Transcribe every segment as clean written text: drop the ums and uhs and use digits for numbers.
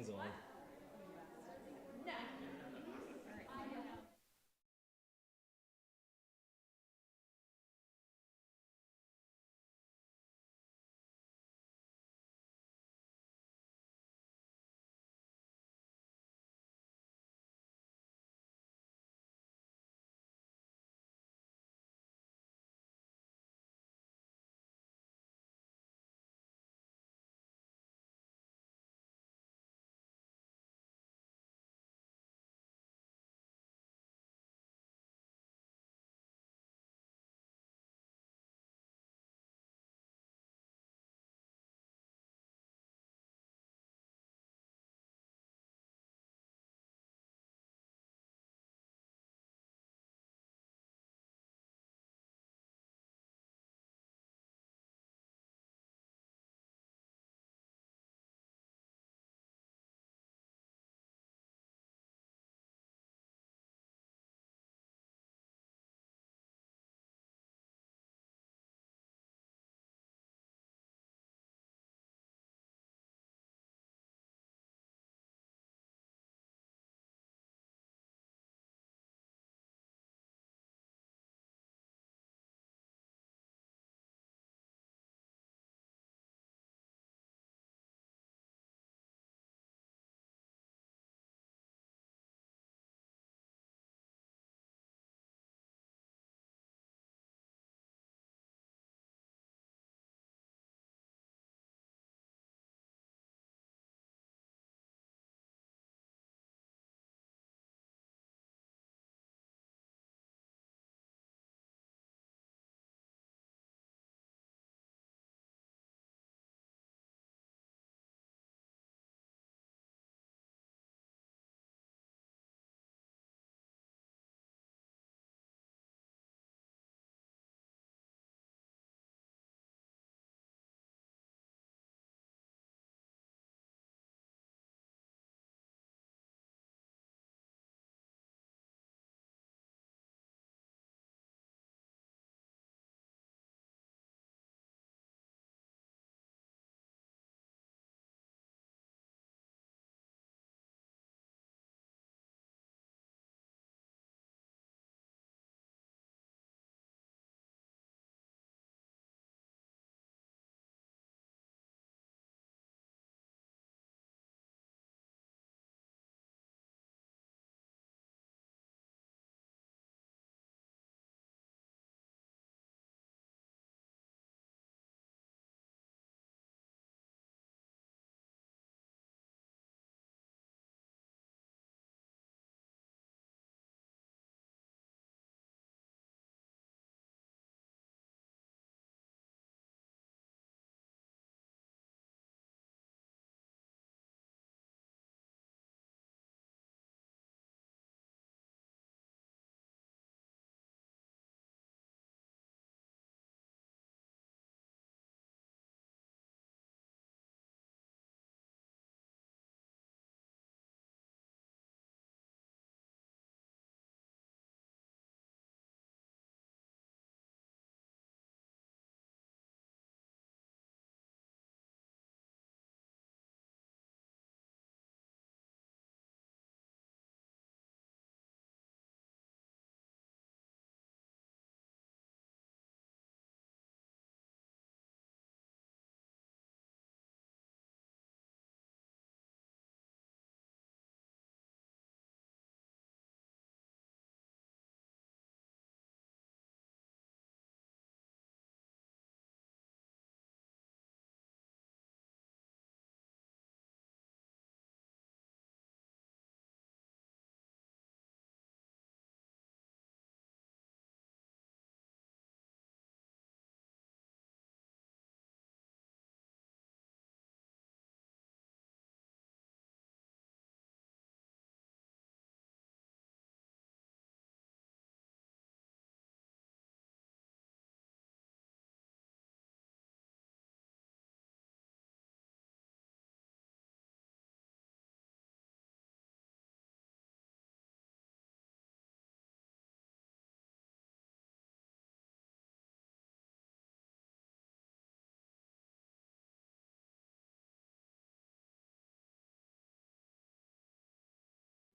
hands-on.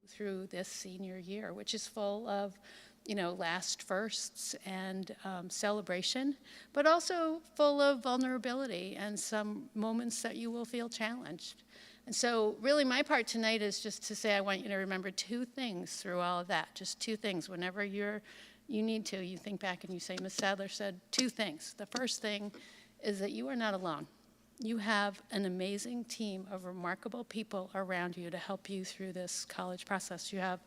through this senior year, which is full of, last firsts and celebration, but also full of vulnerability and some moments that you will feel challenged. And so really my part tonight is just to say I want you to remember two things through all of that, just two things. Whenever you need to, you think back and you say, Ms. Sadler said two things. The first thing is that you are not alone. You have an amazing team of remarkable people around you to help you through this college process. You have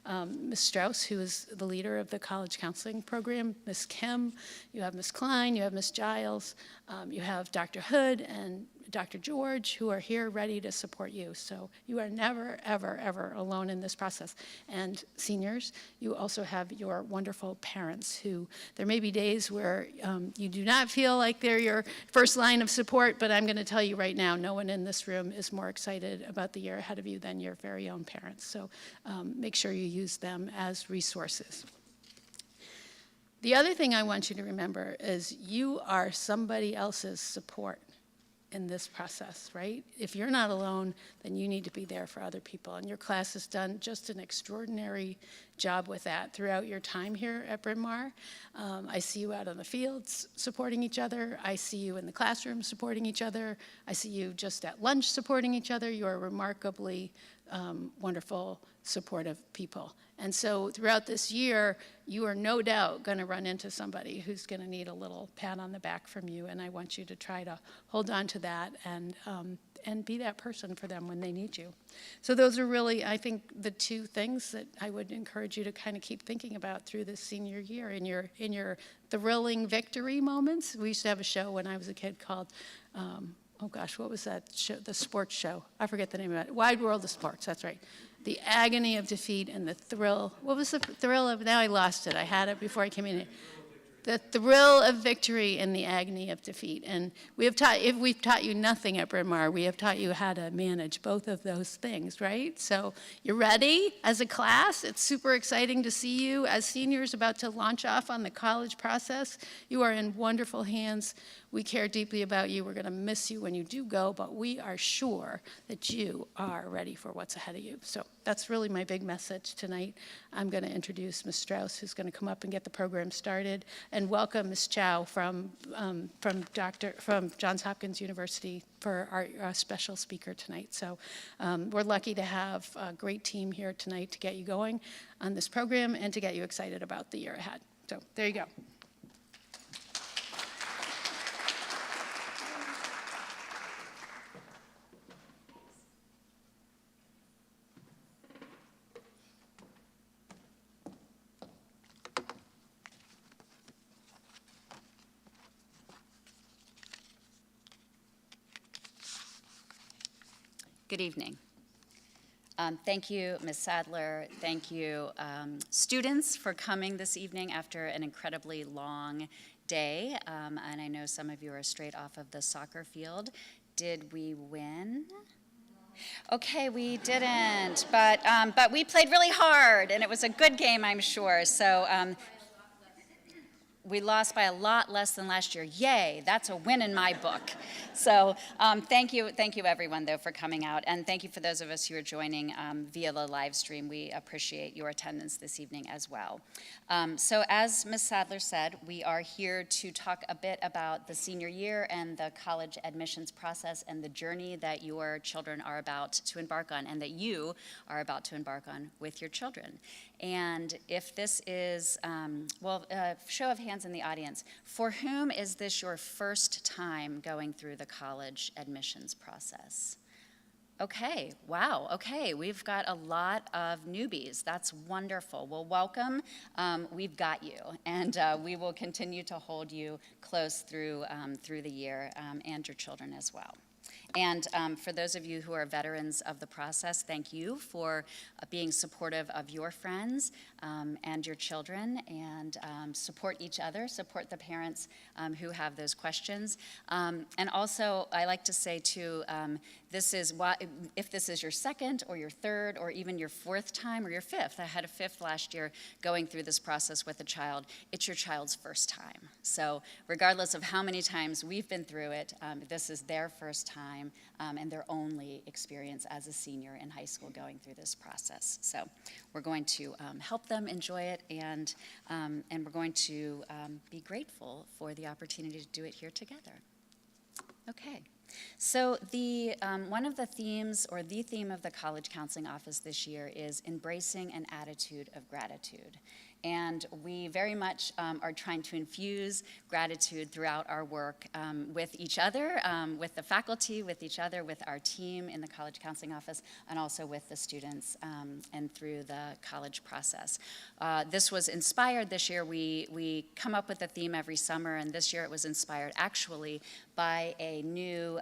Ms. Strauss, who is the leader of the college counseling program, Ms. Kim, you have Ms. Klein, you have Ms. Giles, you have Dr. Hood and Dr. George, who are here ready to support you. So you are never, ever, ever alone in this process. And seniors, you also have your wonderful parents who, there may be days where you do not feel like they're your first line of support, but I'm going to tell you right now, no one in this room is more excited about the year ahead of you than your very own parents. So make sure you use them as resources. The other thing I want you to remember is you are somebody else's support in this process, right? If you're not alone, then you need to be there for other people. And your class has done just an extraordinary job with that throughout your time here at Bryn Mawr. I see you out on the fields supporting each other. I see you in the classroom supporting each other. I see you just at lunch supporting each other. You are remarkably wonderful, supportive people. And so throughout this year, you are no doubt going to run into somebody who's going to need a little pat on the back from you, and I want you to try to hold on to that and be that person for them when they need you. So those are really, I think, the two things that I would encourage you to kind of keep thinking about through this senior year in your thrilling victory moments. We used to have a show when I was a kid called, oh gosh, what was that show, the sports show? I forget the name of it. Wide World of Sports, that's right. The agony of defeat and the thrill. What was the thrill of, now I lost it. I had it before I came in here. The thrill of victory and the agony of defeat. And we have taught, if we've taught you nothing at Bryn Mawr, we have taught you how to manage both of those things, right? So you're ready as a class. It's super exciting to see you as seniors about to launch off on the college process. You are in wonderful hands. We care deeply about you. We're going to miss you when you do go, but we are sure that you are ready for what's ahead of you. So that's really my big message tonight. I'm going to introduce Ms. Strauss, who's going to come up and get the program started, and welcome Ms. Chow from Johns Hopkins University for our special speaker tonight. So we're lucky to have a great team here tonight to get you going on this program and to get you excited about the year ahead. So there you go. Good evening. Thank you, Ms. Sadler. Thank you, students, for coming this evening after an incredibly long day. And I know some of you are straight off of the soccer field. Did we win? Okay, we didn't, but we played really hard, and it was a good game, I'm sure. So we lost by a lot less than last year. Yay, that's a win in my book. So thank you everyone, though, for coming out. And thank you for those of us who are joining via the live stream. We appreciate your attendance this evening as well. So as Ms. Sadler said, we are here to talk a bit about the senior year and the college admissions process and the journey that your children are about to embark on and that you are about to embark on with your children. And if this is, show of hands in the audience, for whom is this your first time going through the college admissions process? Okay, wow, okay, we've got a lot of newbies. That's wonderful. Well, welcome. We've got you, and we will continue to hold you close through the year and your children as well. And for those of you who are veterans of the process, thank you for being supportive of your friends and your children, and support each other, support the parents who have those questions. And also, I like to say too, if this is your second or your third or even your fourth time or your fifth, I had a fifth last year going through this process with a child, it's your child's first time. So regardless of how many times we've been through it, this is their first time. time and their only experience as a senior in high school going through this process. So we're going to help them enjoy it, and we're going to be grateful for the opportunity to do it here together. Okay. So one of the themes, or the theme of the College Counseling Office this year, is embracing an attitude of gratitude. And we very much are trying to infuse gratitude throughout our work with each other, with the faculty, with each other, with our team in the College Counseling Office, and also with the students and through the college process. This was inspired this year. We come up with a theme every summer, and this year it was inspired actually by a new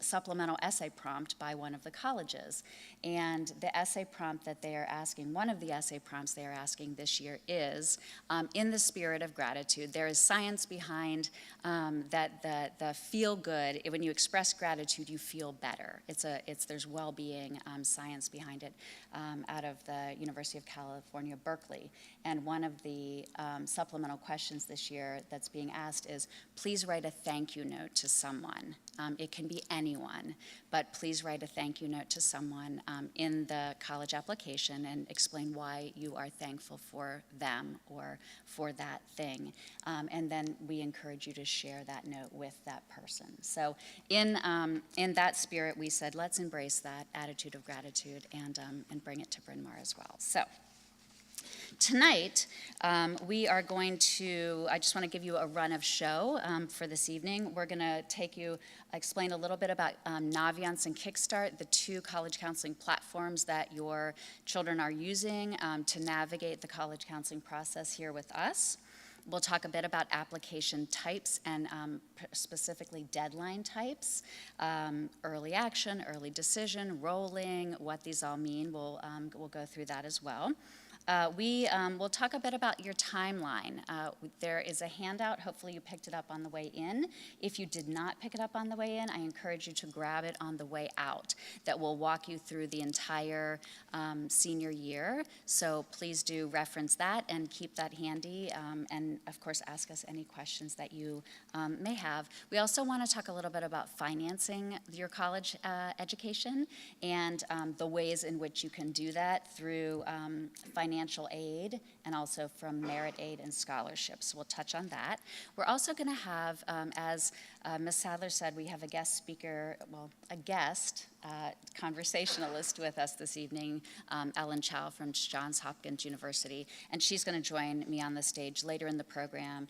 supplemental essay prompt by one of the colleges. And the essay prompt that they are asking, one of the essay prompts they are asking this year is, in the spirit of gratitude. There is science behind that the feel good. When you express gratitude, you feel better. There's well-being science behind it out of the University of California, Berkeley. And one of the supplemental questions this year that's being asked is, please write a thank you note to someone. It can be anyone, but please write a thank you note to someone in the college application and explain why you are thankful for them or for that thing. And then we encourage you to share that note with that person. So in that spirit, we said, let's embrace that attitude of gratitude and bring it to Bryn Mawr as well. So tonight, we are going to, I just want to give you a run of show for this evening. We're going to explain a little bit about Naviance and Kickstart, the two college counseling platforms that your children are using to navigate the college counseling process here with us. We'll talk a bit about application types and specifically deadline types, early action, early decision, rolling, what these all mean. We'll go through that as well. We'll talk a bit about your timeline. There is a handout. Hopefully you picked it up on the way in. If you did not pick it up on the way in, I encourage you to grab it on the way out. That will walk you through the entire senior year. So please do reference that and keep that handy. And of course, ask us any questions that you may have. We also want to talk a little bit about financing your college education and the ways in which you can do that through financial aid and also from merit aid and scholarships. We'll touch on that. We're also going to have, as Ms. Sadler said, we have a guest speaker, a guest conversationalist with us this evening, Ellen Chow from Johns Hopkins University, and she's going to join me on the stage later in the program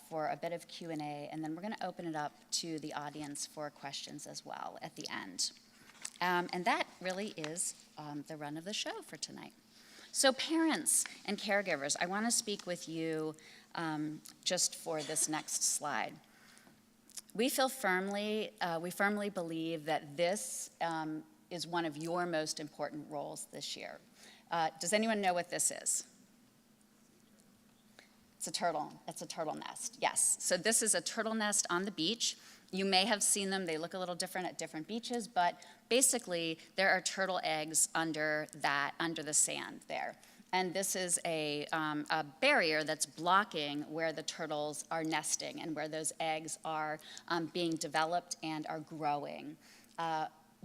for a bit of Q&A, and then we're going to open it up to the audience for questions as well at the end. And that really is the run of the show for tonight. So parents and caregivers, I want to speak with you just for this next slide. We firmly believe that this is one of your most important roles this year. Does anyone know what this is? It's a turtle. It's a turtle nest, yes. So this is a turtle nest on the beach. You may have seen them. They look a little different at different beaches, but basically there are turtle eggs under the sand there. And this is a barrier that's blocking where the turtles are nesting and where those eggs are being developed and are growing.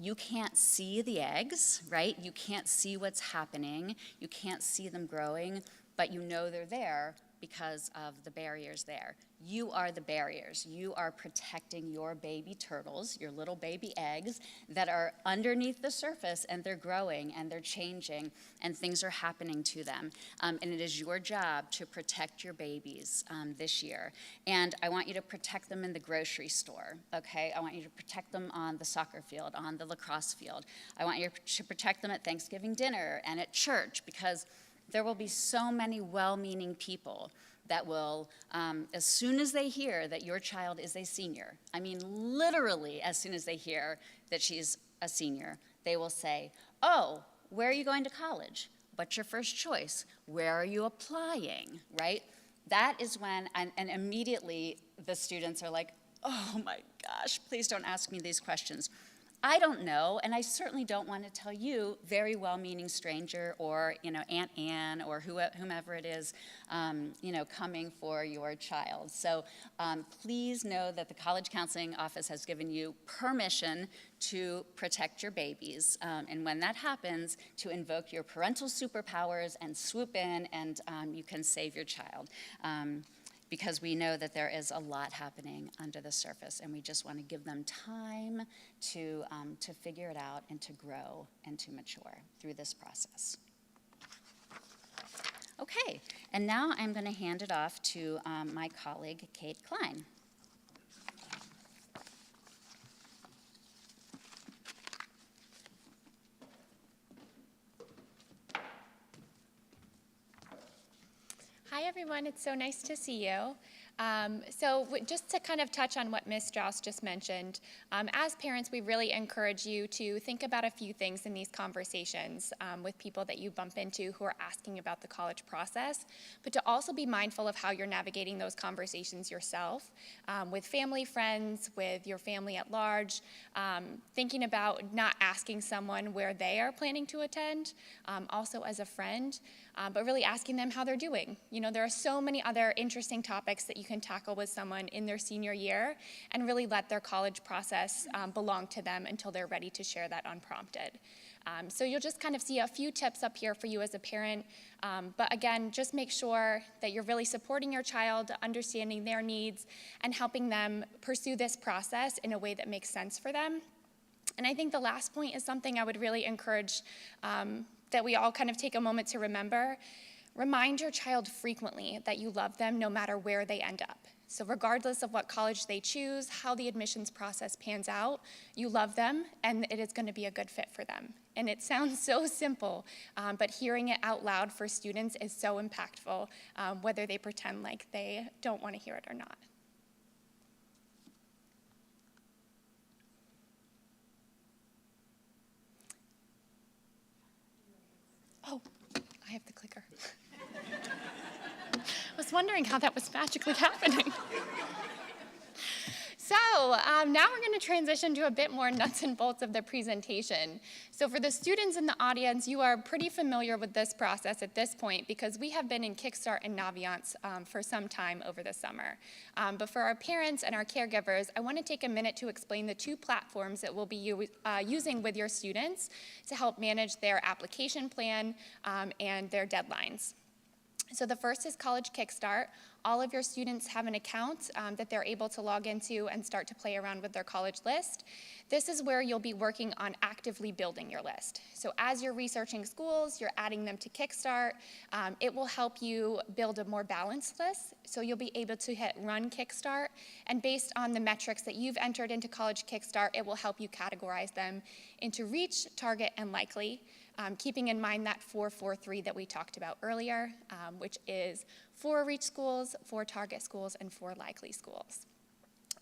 You can't see the eggs, right? You can't see what's happening. You can't see them growing, but you know they're there because of the barriers there. You are the barriers. You are protecting your baby turtles, your little baby eggs that are underneath the surface, and they're growing and they're changing and things are happening to them. And it is your job to protect your babies this year. And I want you to protect them in the grocery store, okay? I want you to protect them on the soccer field, on the lacrosse field. I want you to protect them at Thanksgiving dinner and at church, because there will be so many well-meaning people that will, as soon as they hear that your child is a senior, I mean literally as soon as they hear that she's a senior, they will say, oh, where are you going to college? What's your first choice? Where are you applying, right? That is when, and immediately the students are like, oh my gosh, please don't ask me these questions. I don't know, and I certainly don't want to tell you, very well-meaning stranger, or Aunt Anne, or whomever it is, coming for your child. So please know that the College Counseling Office has given you permission to protect your babies, and when that happens, to invoke your parental superpowers and swoop in, and you can save your child. Because we know that there is a lot happening under the surface, and we just want to give them time to figure it out and to grow and to mature through this process. Okay, and now I'm going to hand it off to my colleague, Kate Klein. Hi, everyone. It's so nice to see you. Just to kind of touch on what Ms. Strauss just mentioned, as parents, we really encourage you to think about a few things in these conversations with people that you bump into who are asking about the college process, but to also be mindful of how you're navigating those conversations yourself, with family, friends, with your family at large, thinking about not asking someone where they are planning to attend, also as a friend, but really asking them how they're doing. There are so many other interesting topics that you can tackle with someone in their senior year and really let their college process belong to them until they're ready to share that unprompted. So you'll just kind of see a few tips up here for you as a parent, but again, just make sure that you're really supporting your child, understanding their needs, and helping them pursue this process in a way that makes sense for them. And I think the last point is something I would really encourage that we all kind of take a moment to remember. Remind your child frequently that you love them no matter where they end up. So regardless of what college they choose, how the admissions process pans out, you love them and it is going to be a good fit for them. And it sounds so simple, but hearing it out loud for students is so impactful, whether they pretend like they don't want to hear it or not. Oh, I have the clicker. I was wondering how that was magically happening. So now we're going to transition to a bit more nuts and bolts of the presentation. So for the students in the audience, you are pretty familiar with this process at this point because we have been in Kickstart and Naviance for some time over the summer. But for our parents and our caregivers, I want to take a minute to explain the two platforms that we'll be using with your students to help manage their application plan and their deadlines. So the first is College Kickstart. All of your students have an account that they're able to log into and start to play around with their college list. This is where you'll be working on actively building your list. So as you're researching schools, you're adding them to Kickstart, it will help you build a more balanced list. So you'll be able to hit Run Kickstart, and based on the metrics that you've entered into College Kickstart, it will help you categorize them into Reach, Target, and Likely. Keeping in mind that 4-4-3 that we talked about earlier, which is 4 Reach schools, 4 Target schools, and 4 Likely schools.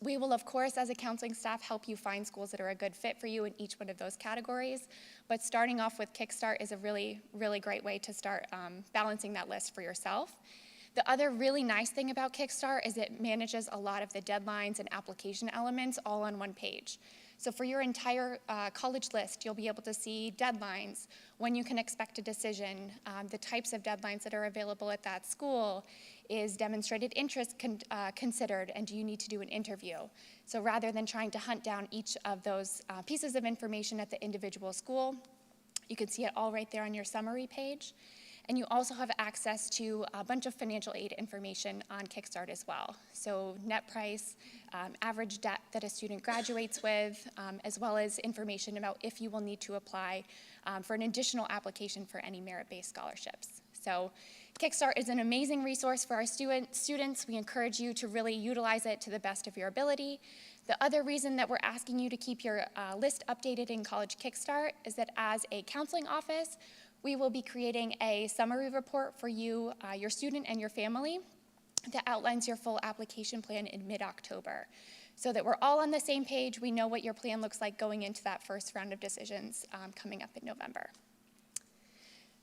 We will, of course, as a counseling staff, help you find schools that are a good fit for you in each one of those categories, but starting off with Kickstart is a really, really great way to start balancing that list for yourself. The other really nice thing about Kickstart is it manages a lot of the deadlines and application elements all on one page. So for your entire college list, you'll be able to see deadlines, when you can expect a decision, the types of deadlines that are available at that school, is demonstrated interest considered, and do you need to do an interview? So rather than trying to hunt down each of those pieces of information at the individual school, you can see it all right there on your summary page. And you also have access to a bunch of financial aid information on Kickstart as well. So net price, average debt that a student graduates with, as well as information about if you will need to apply for an additional application for any merit-based scholarships. So Kickstart is an amazing resource for our students. We encourage you to really utilize it to the best of your ability. The other reason that we're asking you to keep your list updated in College Kickstart is that as a counseling office, we will be creating a summary report for you, your student, and your family that outlines your full application plan in mid-October, so that we're all on the same page. We know what your plan looks like going into that first round of decisions coming up in November.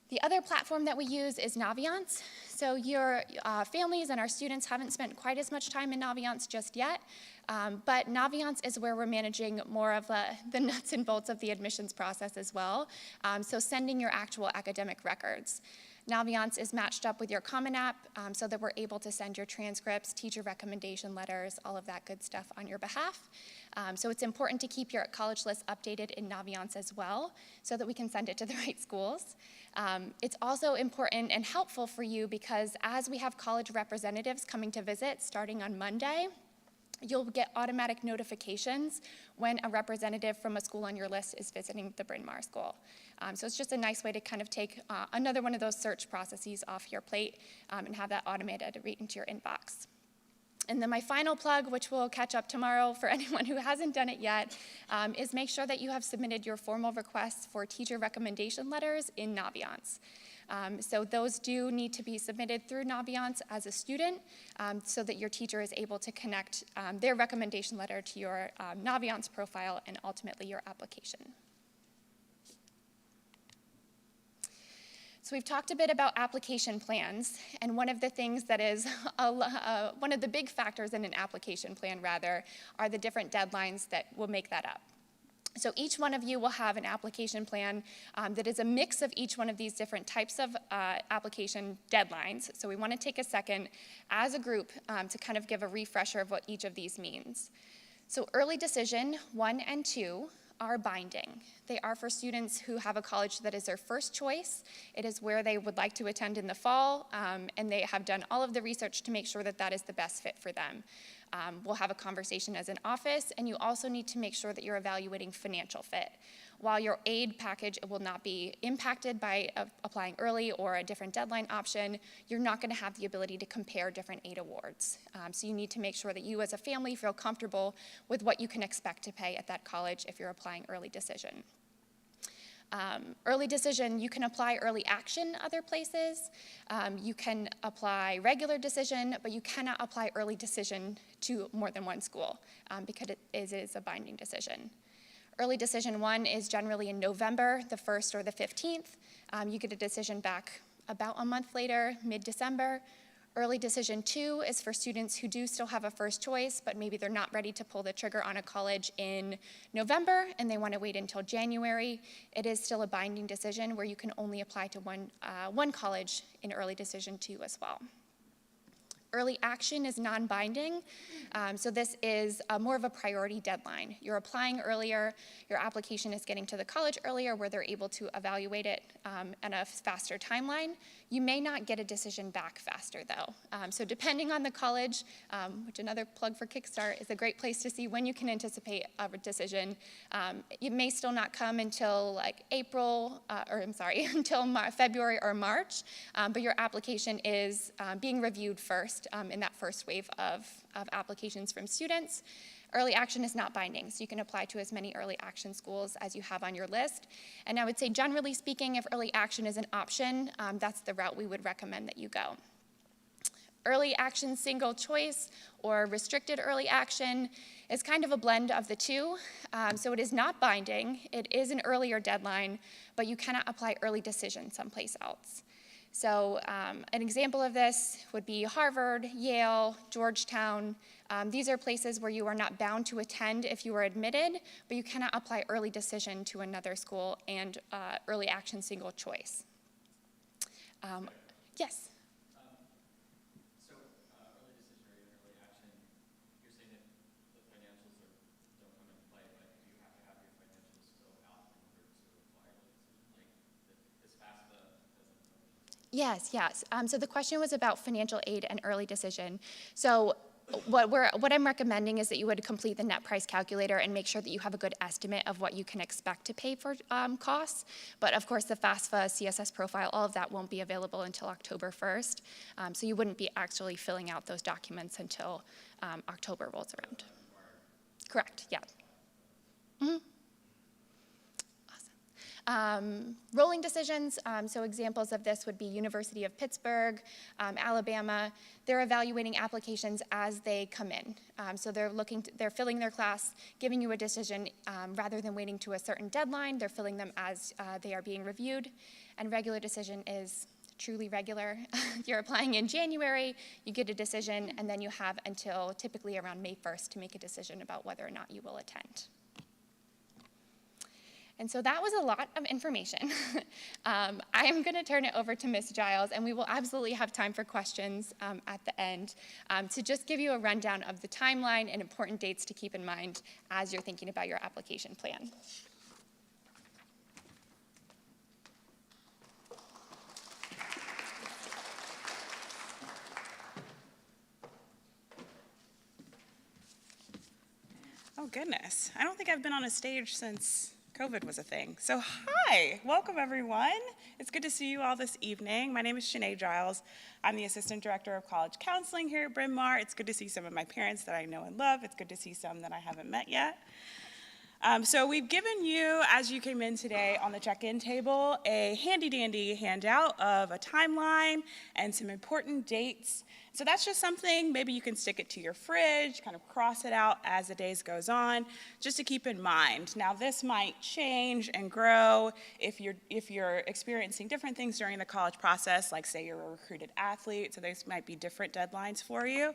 The other platform that we use is Naviance. So your families and our students haven't spent quite as much time in Naviance just yet, but Naviance is where we're managing more of the nuts and bolts of the admissions process as well, so sending your actual academic records. Naviance is matched up with your Common App so that we're able to send your transcripts, teacher recommendation letters, all of that good stuff on your behalf. So it's important to keep your college list updated in Naviance as well so that we can send it to the right schools. It's also important and helpful for you because as we have college representatives coming to visit starting on Monday, you'll get automatic notifications when a representative from a school on your list is visiting the Bryn Mawr School. So it's just a nice way to kind of take another one of those search processes off your plate and have that automated right into your inbox. And then my final plug, which we'll catch up tomorrow for anyone who hasn't done it yet, is make sure that you have submitted your formal requests for teacher recommendation letters in Naviance. So those do need to be submitted through Naviance as a student so that your teacher is able to connect their recommendation letter to your Naviance profile and ultimately your application. So we've talked a bit about application plans, and one of the things that is one of the big factors in an application plan, rather, are the different deadlines that will make that up. So each one of you will have an application plan that is a mix of each one of these different types of application deadlines. So we want to take a second as a group to kind of give a refresher of what each of these means. So early decision 1 and 2 are binding. They are for students who have a college that is their first choice. It is where they would like to attend in the fall, and they have done all of the research to make sure that that is the best fit for them. We'll have a conversation as an office, and you also need to make sure that you're evaluating financial fit. While your aid package will not be impacted by applying early or a different deadline option, you're not going to have the ability to compare different aid awards. So you need to make sure that you as a family feel comfortable with what you can expect to pay at that college if you're applying early decision. Early decision, you can apply early action other places. You can apply regular decision, but you cannot apply early decision to more than one school because it is a binding decision. Early decision 1 is generally in November, the 1st or the 15th. You get a decision back about a month later, mid-December. Early decision 2 is for students who do still have a first choice, but maybe they're not ready to pull the trigger on a college in November and they want to wait until January. It is still a binding decision where you can only apply to one college in early decision 2 as well. Early action is non-binding, so this is more of a priority deadline. You're applying earlier, your application is getting to the college earlier where they're able to evaluate it at a faster timeline. You may not get a decision back faster though. So depending on the college, which another plug for Kickstart is a great place to see when you can anticipate a decision. It may still not come until like until February or March, but your application is being reviewed first in that first wave of applications from students. Early action is not binding, so you can apply to as many early action schools as you have on your list. And I would say, generally speaking, if early action is an option, that's the route we would recommend that you go. Early action single choice or restricted early action is kind of a blend of the two. So it is not binding, it is an earlier deadline, but you cannot apply early decision someplace else. So an example of this would be Harvard, Yale, Georgetown. These are places where you are not bound to attend if you are admitted, but you cannot apply early decision to another school and early action single choice. Yes? So early decision or even early action, you're saying that the financials don't come into play, but do you have to have your financials still out in order to apply early decision? Like this FAFSA doesn't. Yes. So the question was about financial aid and early decision. So what I'm recommending is that you would complete the net price calculator and make sure that you have a good estimate of what you can expect to pay for costs. But of course, the FAFSA, CSS profile, all of that won't be available until October 1st. So you wouldn't be actually filling out those documents until October rolls around. Correct, yeah. Mm-hmm. Rolling decisions, so examples of this would be University of Pittsburgh, Alabama. They're evaluating applications as they come in. So they're filling their class, giving you a decision rather than waiting to a certain deadline. They're filling them as they are being reviewed. And regular decision is truly regular. You're applying in January, you get a decision, and then you have until typically around May 1st to make a decision about whether or not you will attend. And so that was a lot of information. I am going to turn it over to Ms. Giles, and we will absolutely have time for questions at the end to just give you a rundown of the timeline and important dates to keep in mind as you're thinking about your application plan. Oh, goodness. I don't think I've been on a stage since COVID was a thing. So hi, welcome everyone. It's good to see you all this evening. My name is Shanae Giles. I'm the Assistant Director of College Counseling here at Bryn Mawr. It's good to see some of my parents that I know and love. It's good to see some that I haven't met yet. So we've given you, as you came in today on the check-in table, a handy-dandy handout of a timeline and some important dates. So that's just something, maybe you can stick it to your fridge, kind of cross it out as the days goes on, just to keep in mind. Now this might change and grow if you're experiencing different things during the college process, like say you're a recruited athlete, so those might be different deadlines for you.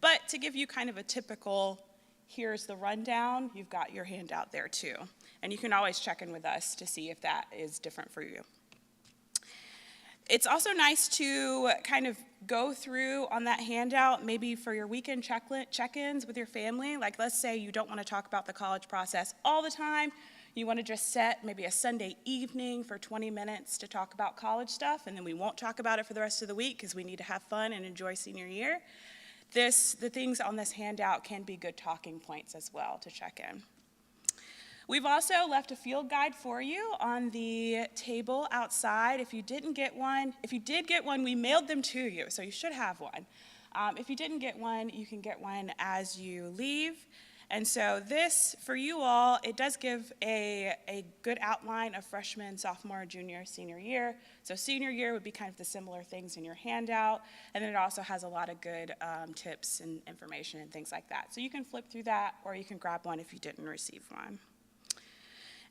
But to give you kind of a typical, here's the rundown, you've got your handout there too. And you can always check in with us to see if that is different for you. It's also nice to kind of go through on that handout, maybe for your weekend check-ins with your family. Like let's say you don't want to talk about the college process all the time. You want to just set maybe a Sunday evening for 20 minutes to talk about college stuff, and then we won't talk about it for the rest of the week because we need to have fun and enjoy senior year. The things on this handout can be good talking points as well to check in. We've also left a field guide for you on the table outside. If you didn't get one, if you did get one, we mailed them to you, so you should have one. If you didn't get one, you can get one as you leave. And so this, for you all, it does give a good outline of freshman, sophomore, junior, senior year. So senior year would be kind of the similar things in your handout, and then it also has a lot of good tips and information and things like that. So you can flip through that, or you can grab one if you didn't receive one.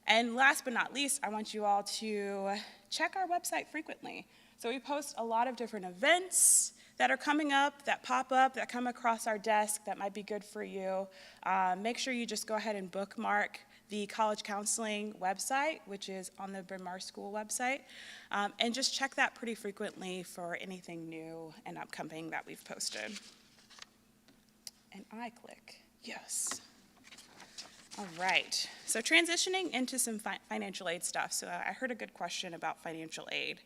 And last but not least, I want you all to check our website frequently. So we post a lot of different events that are coming up, that pop up, that come across our desk that might be good for you. Make sure you just go ahead and bookmark the college counseling website, which is on the Bryn Mawr School website, and just check that pretty frequently for anything new and upcoming that we've posted. And I click yes. All right, so transitioning into some financial aid stuff. So I heard a good question about financial aid.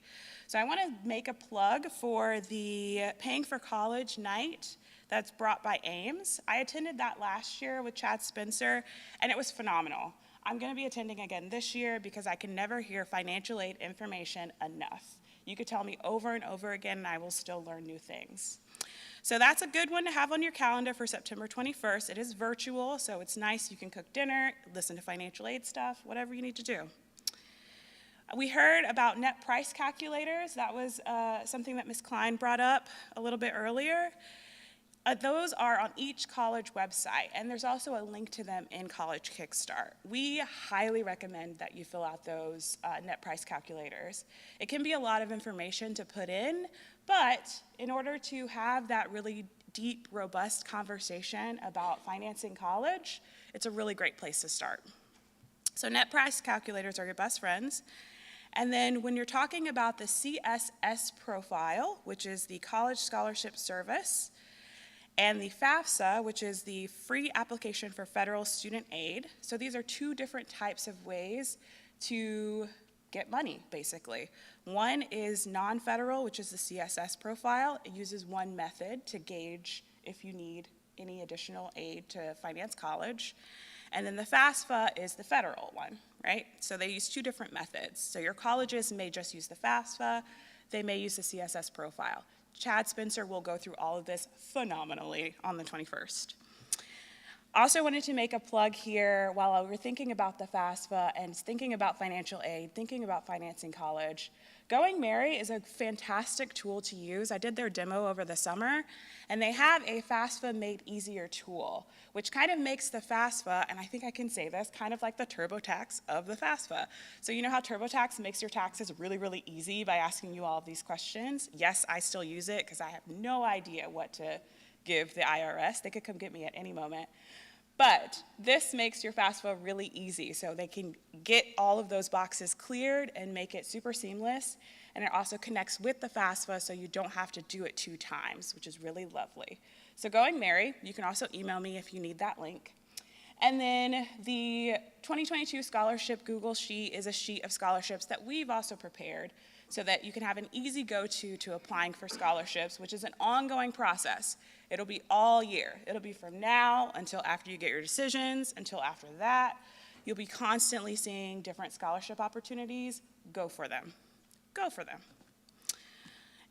So I want to make a plug for the Paying for College night that's brought by Ames. I attended that last year with Chad Spencer, and it was phenomenal. I'm going to be attending again this year because I can never hear financial aid information enough. You could tell me over and over again, and I will still learn new things. So that's a good one to have on your calendar for September 21st. It is virtual, so it's nice. You can cook dinner, listen to financial aid stuff, whatever you need to do. We heard about net price calculators. That was something that Ms. Klein brought up a little bit earlier. Those are on each college website, and there's also a link to them in College Kickstart. We highly recommend that you fill out those net price calculators. It can be a lot of information to put in, but in order to have that really deep, robust conversation about financing college, it's a really great place to start. So net price calculators are your best friends. And then when you're talking about the CSS profile, which is the College Scholarship Service, and the FAFSA, which is the Free Application for Federal Student Aid. So these are two different types of ways to get money, basically. One is non-federal, which is the CSS profile. It uses one method to gauge if you need any additional aid to finance college. And then the FAFSA is the federal one, right? So they use two different methods. So your colleges may just use the FAFSA. They may use the CSS profile. Chad Spencer will go through all of this phenomenally on the 21st. Also wanted to make a plug here while we're thinking about the FAFSA and thinking about financial aid, thinking about financing college. Going Merry is a fantastic tool to use. I did their demo over the summer, and they have a FAFSA Made Easier tool, which kind of makes the FAFSA, and I think I can say this, kind of like the TurboTax of the FAFSA. So you know how TurboTax makes your taxes really, really easy by asking you all of these questions? Yes, I still use it because I have no idea what to give the IRS. They could come get me at any moment. But this makes your FAFSA really easy, so they can get all of those boxes cleared and make it super seamless. And it also connects with the FAFSA, so you don't have to do it 2 times, which is really lovely. So Going Merry, you can also email me if you need that link. And then the 2022 Scholarship Google Sheet is a sheet of scholarships that we've also prepared so that you can have an easy go-to to applying for scholarships, which is an ongoing process. It'll be all year. It'll be from now until after you get your decisions, until after that. You'll be constantly seeing different scholarship opportunities. Go for them. Go for them.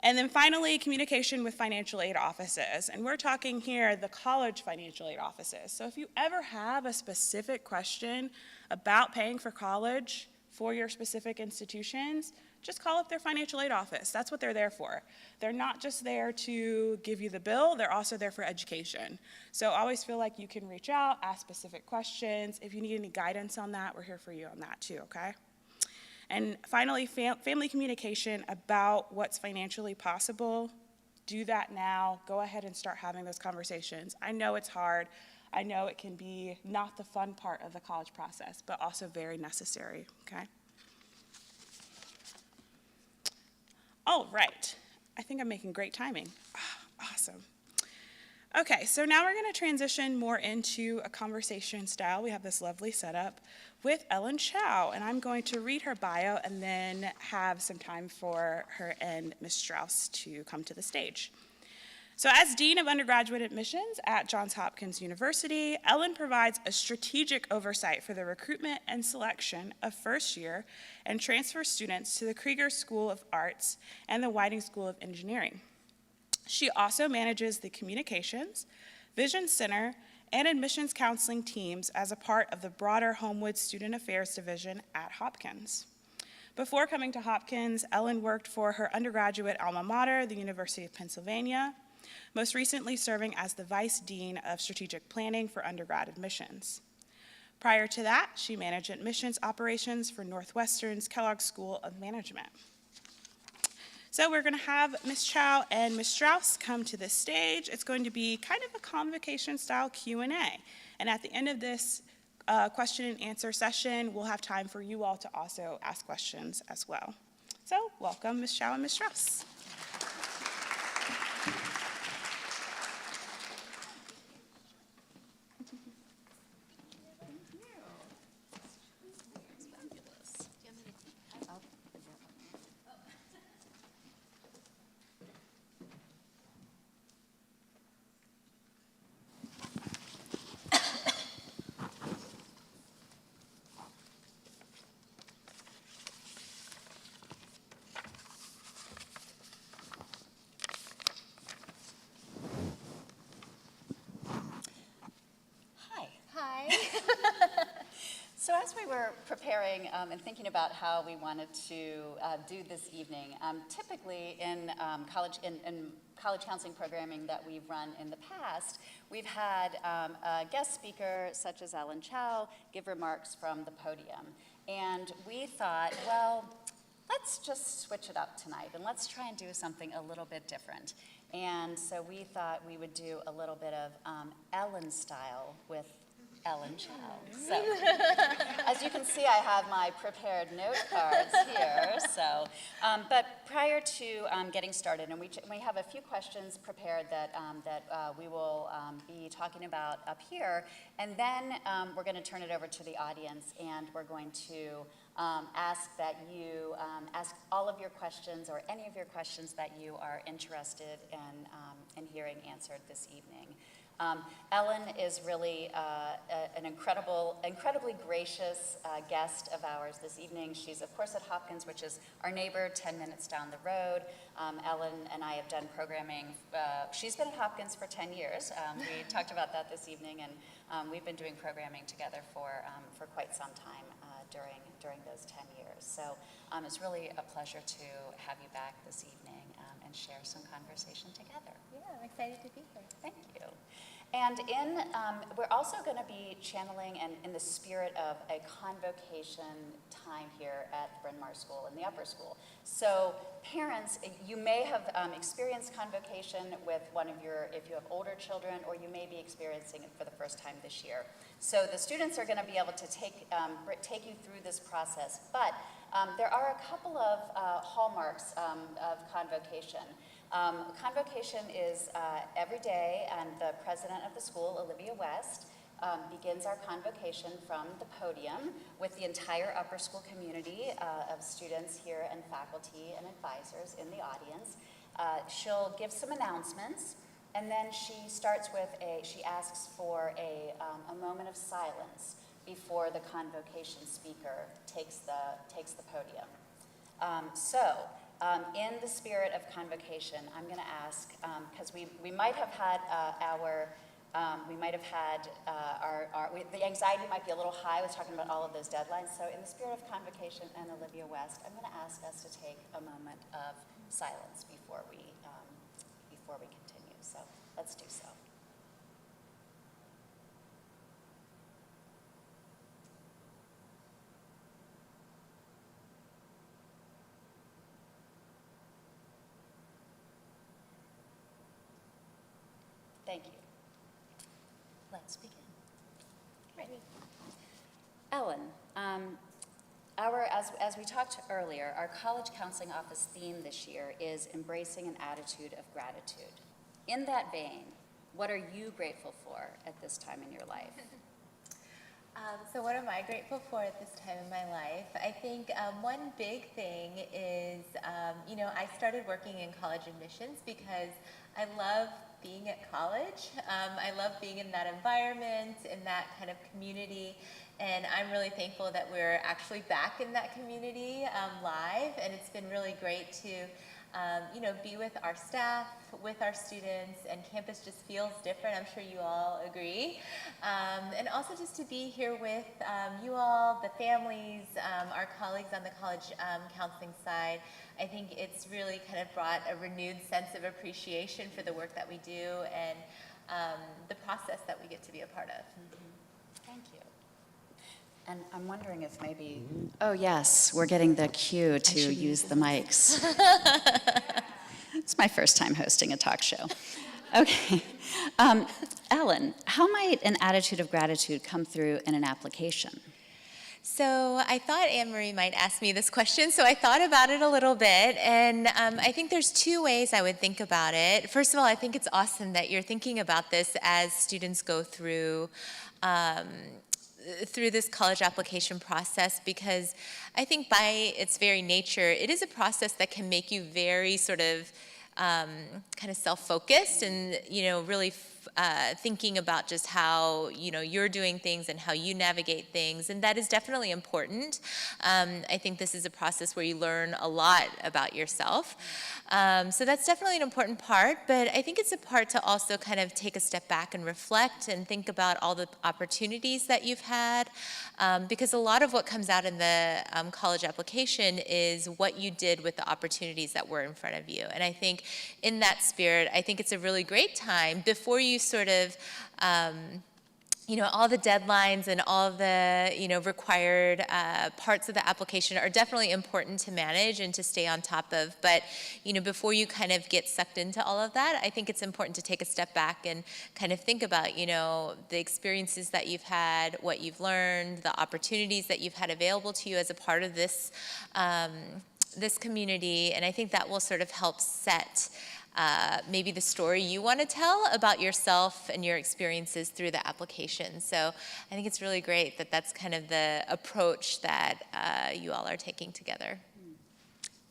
And then finally, communication with financial aid offices. And we're talking here the college financial aid offices. So if you ever have a specific question about paying for college for your specific institutions, just call up their financial aid office. That's what they're there for. They're not just there to give you the bill, they're also there for education. So always feel like you can reach out, ask specific questions. If you need any guidance on that, we're here for you on that too, okay? And finally, family communication about what's financially possible. Do that now. Go ahead and start having those conversations. I know it's hard. I know it can be not the fun part of the college process, but also very necessary, okay? All right. I think I'm making great timing. Awesome. Okay, so now we're going to transition more into a conversation style. We have this lovely setup with Ellen Chow, and I'm going to read her bio and then have some time for her and Ms. Strauss to come to the stage. So as Dean of Undergraduate Admissions at Johns Hopkins University, Ellen provides a strategic oversight for the recruitment and selection of first-year and transfer students to the Krieger School of Arts and the Whiting School of Engineering. She also manages the communications, Vision Center, and admissions counseling teams as a part of the broader Homewood Student Affairs Division at Hopkins. Before coming to Hopkins, Ellen worked for her undergraduate alma mater, the University of Pennsylvania, most recently serving as the Vice Dean of Strategic Planning for undergrad admissions. Prior to that, she managed admissions operations for Northwestern's Kellogg School of Management. So we're going to have Ms. Chow and Ms. Strauss come to the stage. It's going to be kind of a convocation-style Q&A. And at the end of this question and answer session, we'll have time for you all to also ask questions as well. So welcome, Ms. Chow and Ms. Strauss. So as we were preparing and thinking about how we wanted to do this evening, typically in college counseling programming that we've run in the past, we've had a guest speaker such as Ellen Chow give remarks from the podium. And we thought, well, let's just switch it up tonight and let's try and do something a little bit different. And so we thought we would do a little bit of Ellen style with Ellen Chow. So, as you can see, I have my prepared note cards here. So, but prior to getting started, and we have a few questions prepared that we will be talking about up here, and then we're going to turn it over to the audience, and we're going to ask that you ask all of your questions or any of your questions that you are interested in hearing answered this evening. Ellen is really an incredibly gracious guest of ours this evening. She's, of course, at Hopkins, which is our neighbor 10 minutes down the road. Ellen and I have done programming. She's been at Hopkins for 10 years. We talked about that this evening, and we've been doing programming together for quite some time during those 10 years. So it's really a pleasure to have you back this evening and share some conversation together. Yeah, I'm excited to be here. Thank you. And we're also going to be channeling and in the spirit of a convocation time here at Bryn Mawr School in the upper school. So parents, you may have experienced convocation with if you have older children, or you may be experiencing it for the first time this year. So the students are going to be able to take you through this process, but there are a couple of hallmarks of convocation. Convocation is every day, and the president of the school, Olivia West, begins our convocation from the podium with the entire upper school community of students here and faculty and advisors in the audience. She'll give some announcements, and then she asks for a moment of silence before the convocation speaker takes the podium. In the spirit of convocation, I'm going to ask, because we might have had the anxiety might be a little high with talking about all of those deadlines. So in the spirit of convocation and Olivia West, I'm going to ask us to take a moment of silence before we continue. So let's do so. Thank you. Let's begin. Ready. Ellen, as we talked earlier, our College Counseling Office theme this year is embracing an attitude of gratitude. In that vein, what are you grateful for at this time in your life? So what am I grateful for at this time in my life? I think one big thing is, I started working in college admissions because I love being at college. I love being in that environment, in that kind of community, and I'm really thankful that we're actually back in that community live, and it's been really great to be with our staff, with our students, and campus just feels different. I'm sure you all agree. And also just to be here with you all, the families, our colleagues on the college counseling side. I think it's really kind of brought a renewed sense of appreciation for the work that we do and the process that we get to be a part of. Thank you. And I'm wondering if maybe, oh yes, we're getting the cue to use the mics. It's my first time hosting a talk show. Okay. Ellen, how might an attitude of gratitude come through in an application? So I thought Anne-Marie might ask me this question, so I thought about it a little bit, and I think there's two ways I would think about it. First of all, I think it's awesome that you're thinking about this as students go through this college application process, because I think by its very nature, it is a process that can make you very sort of kind of self-focused and, really thinking about just how, you're doing things and how you navigate things, and that is definitely important. I think this is a process where you learn a lot about yourself. So that's definitely an important part, but I think it's a part to also kind of take a step back and reflect and think about all the opportunities that you've had, because a lot of what comes out in the college application is what you did with the opportunities that were in front of you. And I think in that spirit, I think it's a really great time before you sort of all the deadlines and all the, required parts of the application are definitely important to manage and to stay on top of. But, before you kind of get sucked into all of that, I think it's important to take a step back and kind of think about, the experiences that you've had, what you've learned, the opportunities that you've had available to you as a part of this, this community. And I think that will sort of help set maybe the story you want to tell about yourself and your experiences through the application. So I think it's really great that that's kind of the approach that you all are taking together.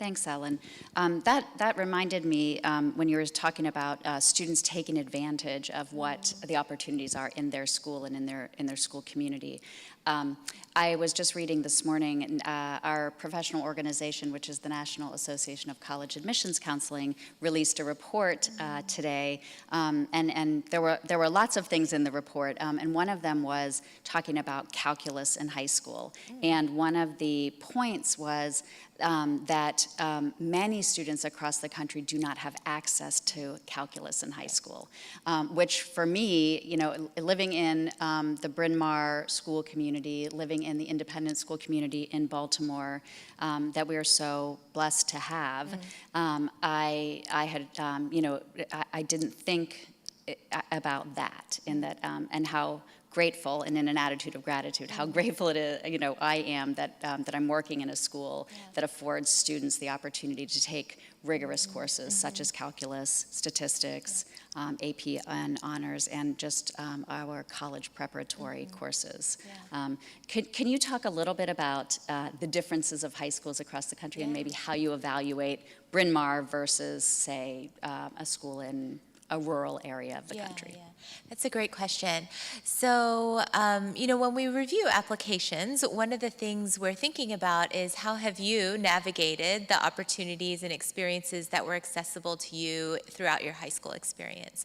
Thanks, Ellen. That reminded me when you were talking about students taking advantage of what the opportunities are in their school and in their school community. I was just reading this morning, our professional organization, which is the National Association of College Admissions Counseling, released a report today, and there were lots of things in the report, and one of them was talking about calculus in high school, and one of the points was that many students across the country do not have access to calculus in high school, which for me, you know, living in the Bryn Mawr school community, living in the independent school community in Baltimore that we are so blessed to have, I had, you know, I didn't think about that, in that, and how grateful, and in an attitude of gratitude, how grateful it is, you know, I am that that I'm working in a school that affords students the opportunity to take rigorous courses such as calculus, statistics, AP and honors, and just our college preparatory courses. Can you talk a little bit about the differences of high schools across the country and maybe how you evaluate Bryn Mawr versus, say, a school in a rural area of the country? Yeah. That's a great question. So, you know, when we review applications, one of the things we're thinking about is how have you navigated the opportunities and experiences that were accessible to you throughout your high school experience.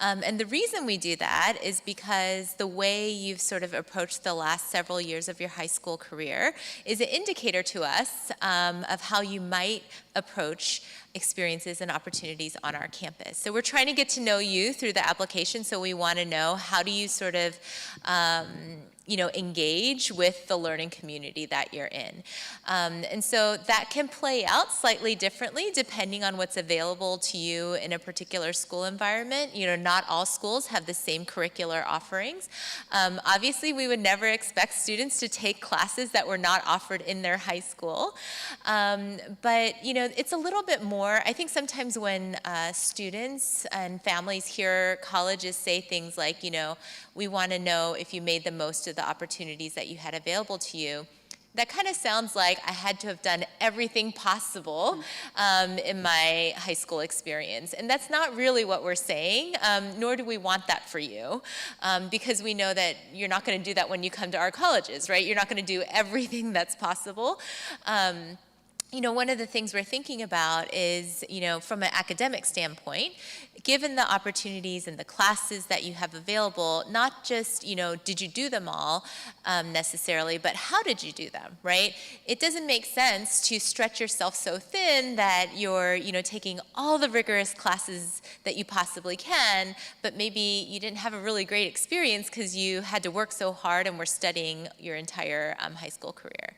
And the reason we do that is because the way you've sort of approached the last several years of your high school career is an indicator to us of how you might approach experiences and opportunities on our campus. So we're trying to get to know you through the application, so we want to know how do you sort of you know, engage with the learning community that you're in. And so that can play out slightly differently depending on what's available to you in a particular school environment. You know, not all schools have the same curricular offerings. Obviously, we would never expect students to take classes that were not offered in their high school. But, you know, it's a little bit more. I think sometimes when students and families hear colleges say things like, you know, we want to know if you made the most of the opportunities that you had available to you, that kind of sounds like I had to have done everything possible in my high school experience. And that's not really what we're saying, nor do we want that for you, because we know that you're not going to do that when you come to our colleges, right? You're not going to do everything that's possible. You know, one of the things we're thinking about is, you know, from an academic standpoint, given the opportunities and the classes that you have available, not just, you know, did you do them all necessarily, but how did you do them, right? It doesn't make sense to stretch yourself so thin that you're, you know, taking all the rigorous classes that you possibly can, but maybe you didn't have a really great experience because you had to work so hard and were studying your entire high school career.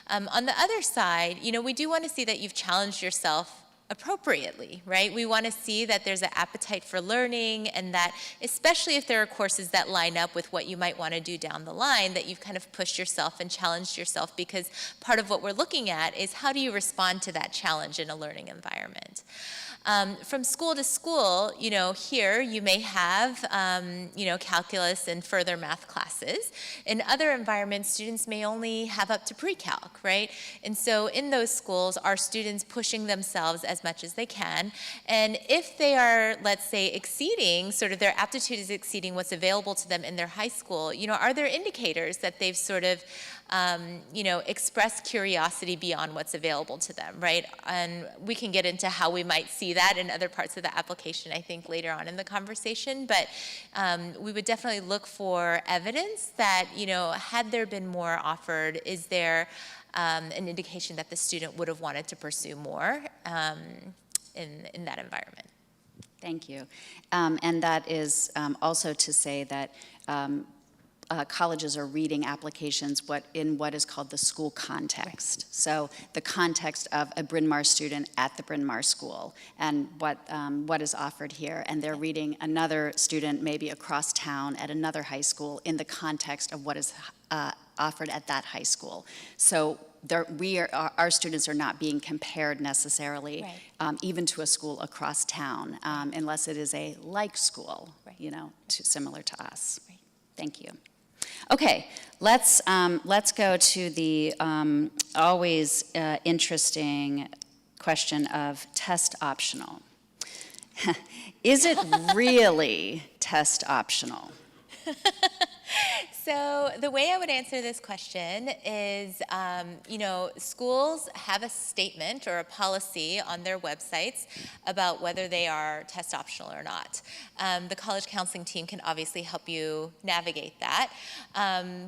On the other side, you know, we do want to see that you've challenged yourself appropriately, right? We want to see that there's an appetite for learning, and that especially if there are courses that line up with what you might want to do down the line, that you've kind of pushed yourself and challenged yourself, because part of what we're looking at is how do you respond to that challenge in a learning environment. From school to school, you know, here you may have, you know, calculus and further math classes. In other environments, students may only have up to pre-calc, right? And so in those schools, are students pushing themselves as much as they can? And if they are, let's say, exceeding, sort of their aptitude is exceeding what's available to them in their high school, you know, are there indicators that they've sort of, you know, express curiosity beyond what's available to them, right? And we can get into how we might see that in other parts of the application, I think, later on in the conversation. But we would definitely look for evidence that, you know, had there been more offered, is there an indication that the student would have wanted to pursue more in that environment? Thank you. And that is also to say that colleges are reading applications in what is called the school context. So the context of a Bryn Mawr student at the Bryn Mawr school and what is offered here. And they're reading another student maybe across town at another high school in the context of what is offered at that high school. So our students are not being compared necessarily, even to a school across town, unless it is a like school, you know, similar to us. Thank you. Okay, let's go to the always interesting question of test optional. Is it really test optional? So the way I would answer this question is, schools have a statement or a policy on their websites about whether they are test optional or not. The college counseling team can obviously help you navigate that.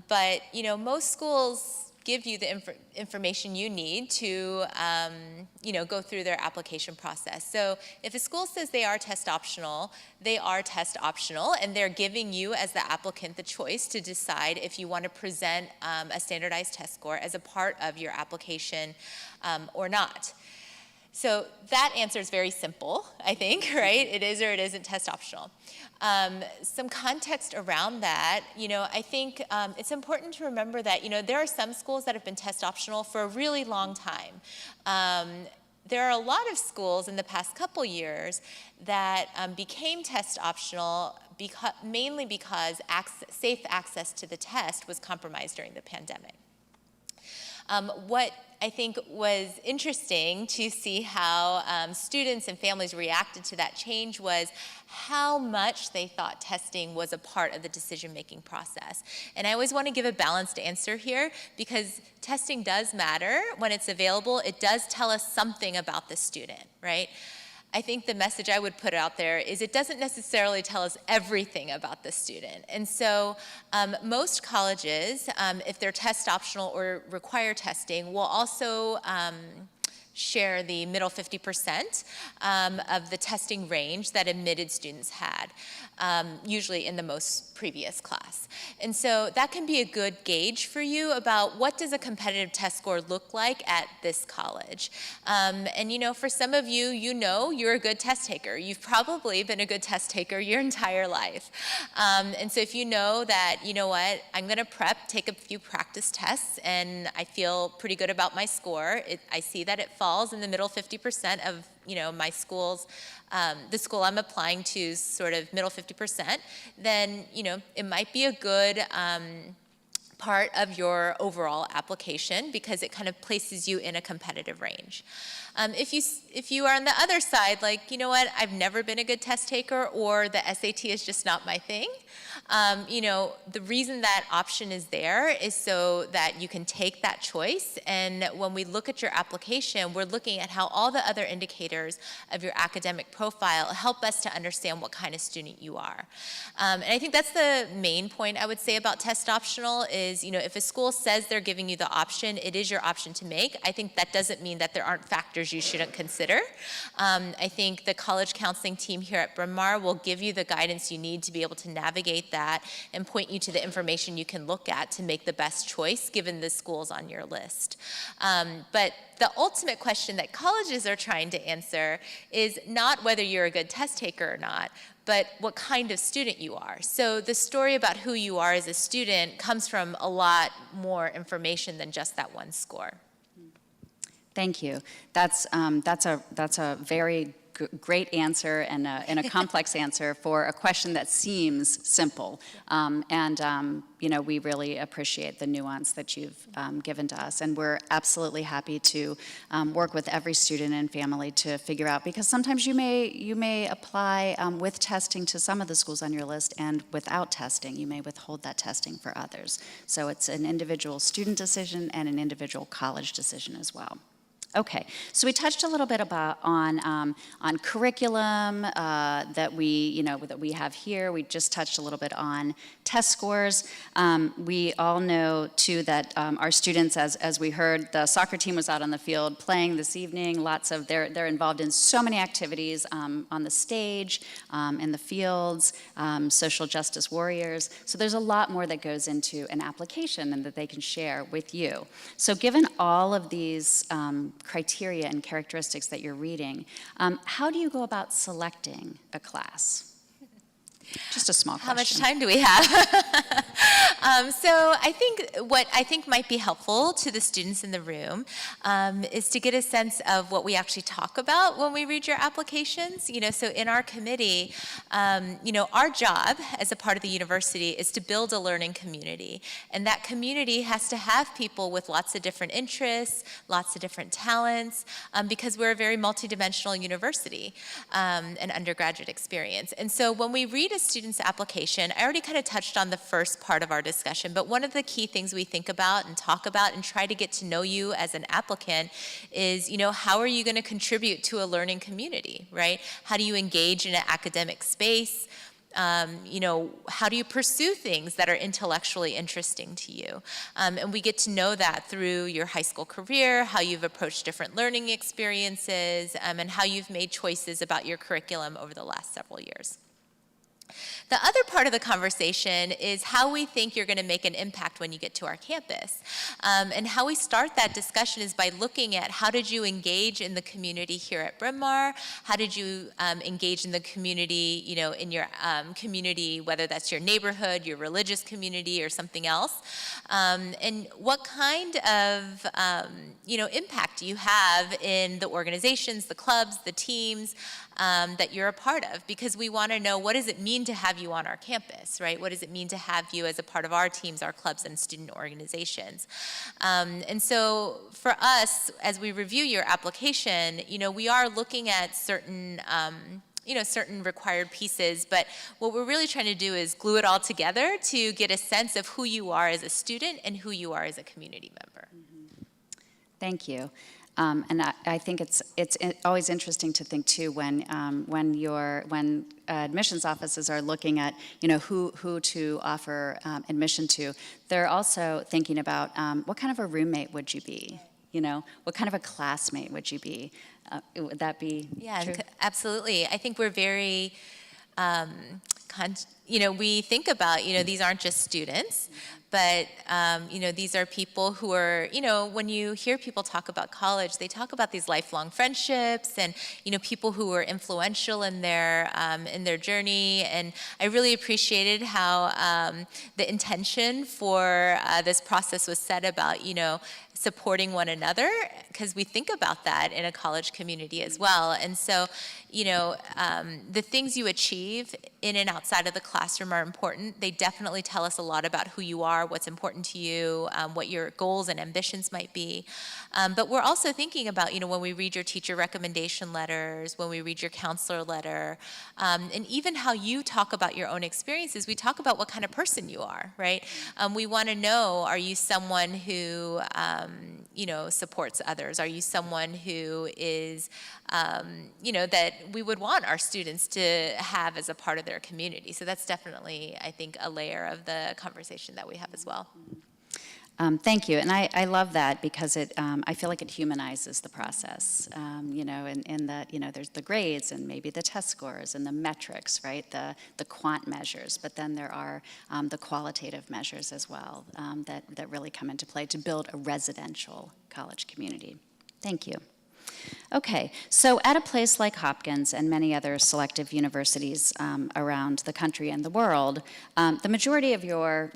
But most schools give you the information you need to, go through their application process. So if a school says they are test optional, they are test optional, and they're giving you as the applicant the choice to decide if you want to present a standardized test score as a part of your application or not. So that answer is very simple, I think, right? It is or it isn't test optional. Some context around that, I think it's important to remember that, there are some schools that have been test optional for a really long time. There are a lot of schools in the past couple years that became test optional mainly because safe access to the test was compromised during the pandemic. What I think was interesting to see how students and families reacted to that change was how much they thought testing was a part of the decision-making process. And I always want to give a balanced answer here because testing does matter when it's available. It does tell us something about the student, right? I think the message I would put out there is it doesn't necessarily tell us everything about the student. And so most colleges, if they're test optional or require testing, will also share the middle 50% of the testing range that admitted students had, usually in the most previous class. And so that can be a good gauge for you about what does a competitive test score look like at this college. And for some of you, you're a good test taker. You've probably been a good test taker your entire life. And so if you know that, I'm going to take a few practice tests and I feel pretty good about my score, I see that it falls in the middle 50% of my school's, the school I'm applying to sort of middle 50%, then it might be a good part of your overall application because it kind of places you in a competitive range. If you are on the other side, like, I've never been a good test taker or the SAT is just not my thing, the reason that option is there is so that you can take that choice. And when we look at your application, we're looking at how all the other indicators of your academic profile help us to understand what kind of student you are. And I think that's the main point I would say about test optional is, if a school says they're giving you the option, it is your option to make. I think that doesn't mean that there aren't factors you shouldn't consider. I think the college counseling team here at Bryn Mawr will give you the guidance you need to be able to navigate that and point you to the information you can look at to make the best choice given the schools on your list. But the ultimate question that colleges are trying to answer is not whether you're a good test taker or not, but what kind of student you are. So the story about who you are as a student comes from a lot more information than just that one score. Thank you. That's a very great answer and a complex answer for a question that seems simple. We really appreciate the nuance that you've given to us. And we're absolutely happy to work with every student and family to figure out, because sometimes you may apply with testing to some of the schools on your list, and without testing, you may withhold that testing for others. So it's an individual student decision and an individual college decision as well. Okay, so we touched a little bit on curriculum that we have here. We just touched a little bit on test scores. We all know too that our students, as we heard, the soccer team was out on the field playing this evening. They're involved in so many activities on the stage, in the fields, social justice warriors. So there's a lot more that goes into an application and that they can share with you. So given all of these criteria and characteristics that you're reading, how do you go about selecting a class? Just a small question. How much time do we have? So I think what I think might be helpful to the students in the room is to get a sense of what we actually talk about when we read your applications. So in our committee, our job as a part of the university is to build a learning community. And that community has to have people with lots of different interests, lots of different talents, because we're a very multidimensional university, and undergraduate experience. And so when we read a student's application, I already kind of touched on the first part of our discussion, but one of the key things we think about and talk about and try to get to know you as an applicant is, how are you going to contribute to a learning community, right? How do you engage in an academic space? How do you pursue things that are intellectually interesting to you? And we get to know that through your high school career, how you've approached different learning experiences, and how you've made choices about your curriculum over the last several years. The other part of the conversation is how we think you're going to make an impact when you get to our campus. And how we start that discussion is by looking at how did you engage in the community here at Bryn Mawr? How did you engage in the community, in your community, whether that's your neighborhood, your religious community, or something else? And what kind of, impact do you have in the organizations, the clubs, the teams that you're a part of? Because we want to know, what does it mean to have you on our campus, right? What does it mean to have you as a part of our teams, our clubs, and student organizations? And so for us, as we review your application, we are looking at certain certain required pieces, but what we're really trying to do is glue it all together to get a sense of who you are as a student and who you are as a community member. Thank you. And I think it's always interesting to think too when admissions offices are looking at who to offer admission to, they're also thinking about what kind of a roommate would you be? What kind of a classmate would you be? Would that be true? Absolutely. I think we're very we think about, these aren't just students, but, these are people who are, when you hear people talk about college, they talk about these lifelong friendships and, people who were influential in their journey. And I really appreciated how the intention for this process was set about, supporting one another, because we think about that in a college community as well. And so, the things you achieve in and outside of the classroom are important. They definitely tell us a lot about who you are, what's important to you, what your goals and ambitions might be. But we're also thinking about, when we read your teacher recommendation letters, when we read your counselor letter, and even how you talk about your own experiences, we talk about what kind of person you are, right? We want to know, are you someone who, supports others? Are you someone who is, that we would want our students to have as a part of their community? So that's definitely, I think, a layer of the conversation that we have as well. Thank you, and I love that because I feel like it humanizes the process, in that, there's the grades and maybe the test scores and the metrics, right, the quant measures, but then there are the qualitative measures as well that really come into play to build a residential college community. Thank you. Okay, so at a place like Hopkins and many other selective universities around the country and the world, the majority of the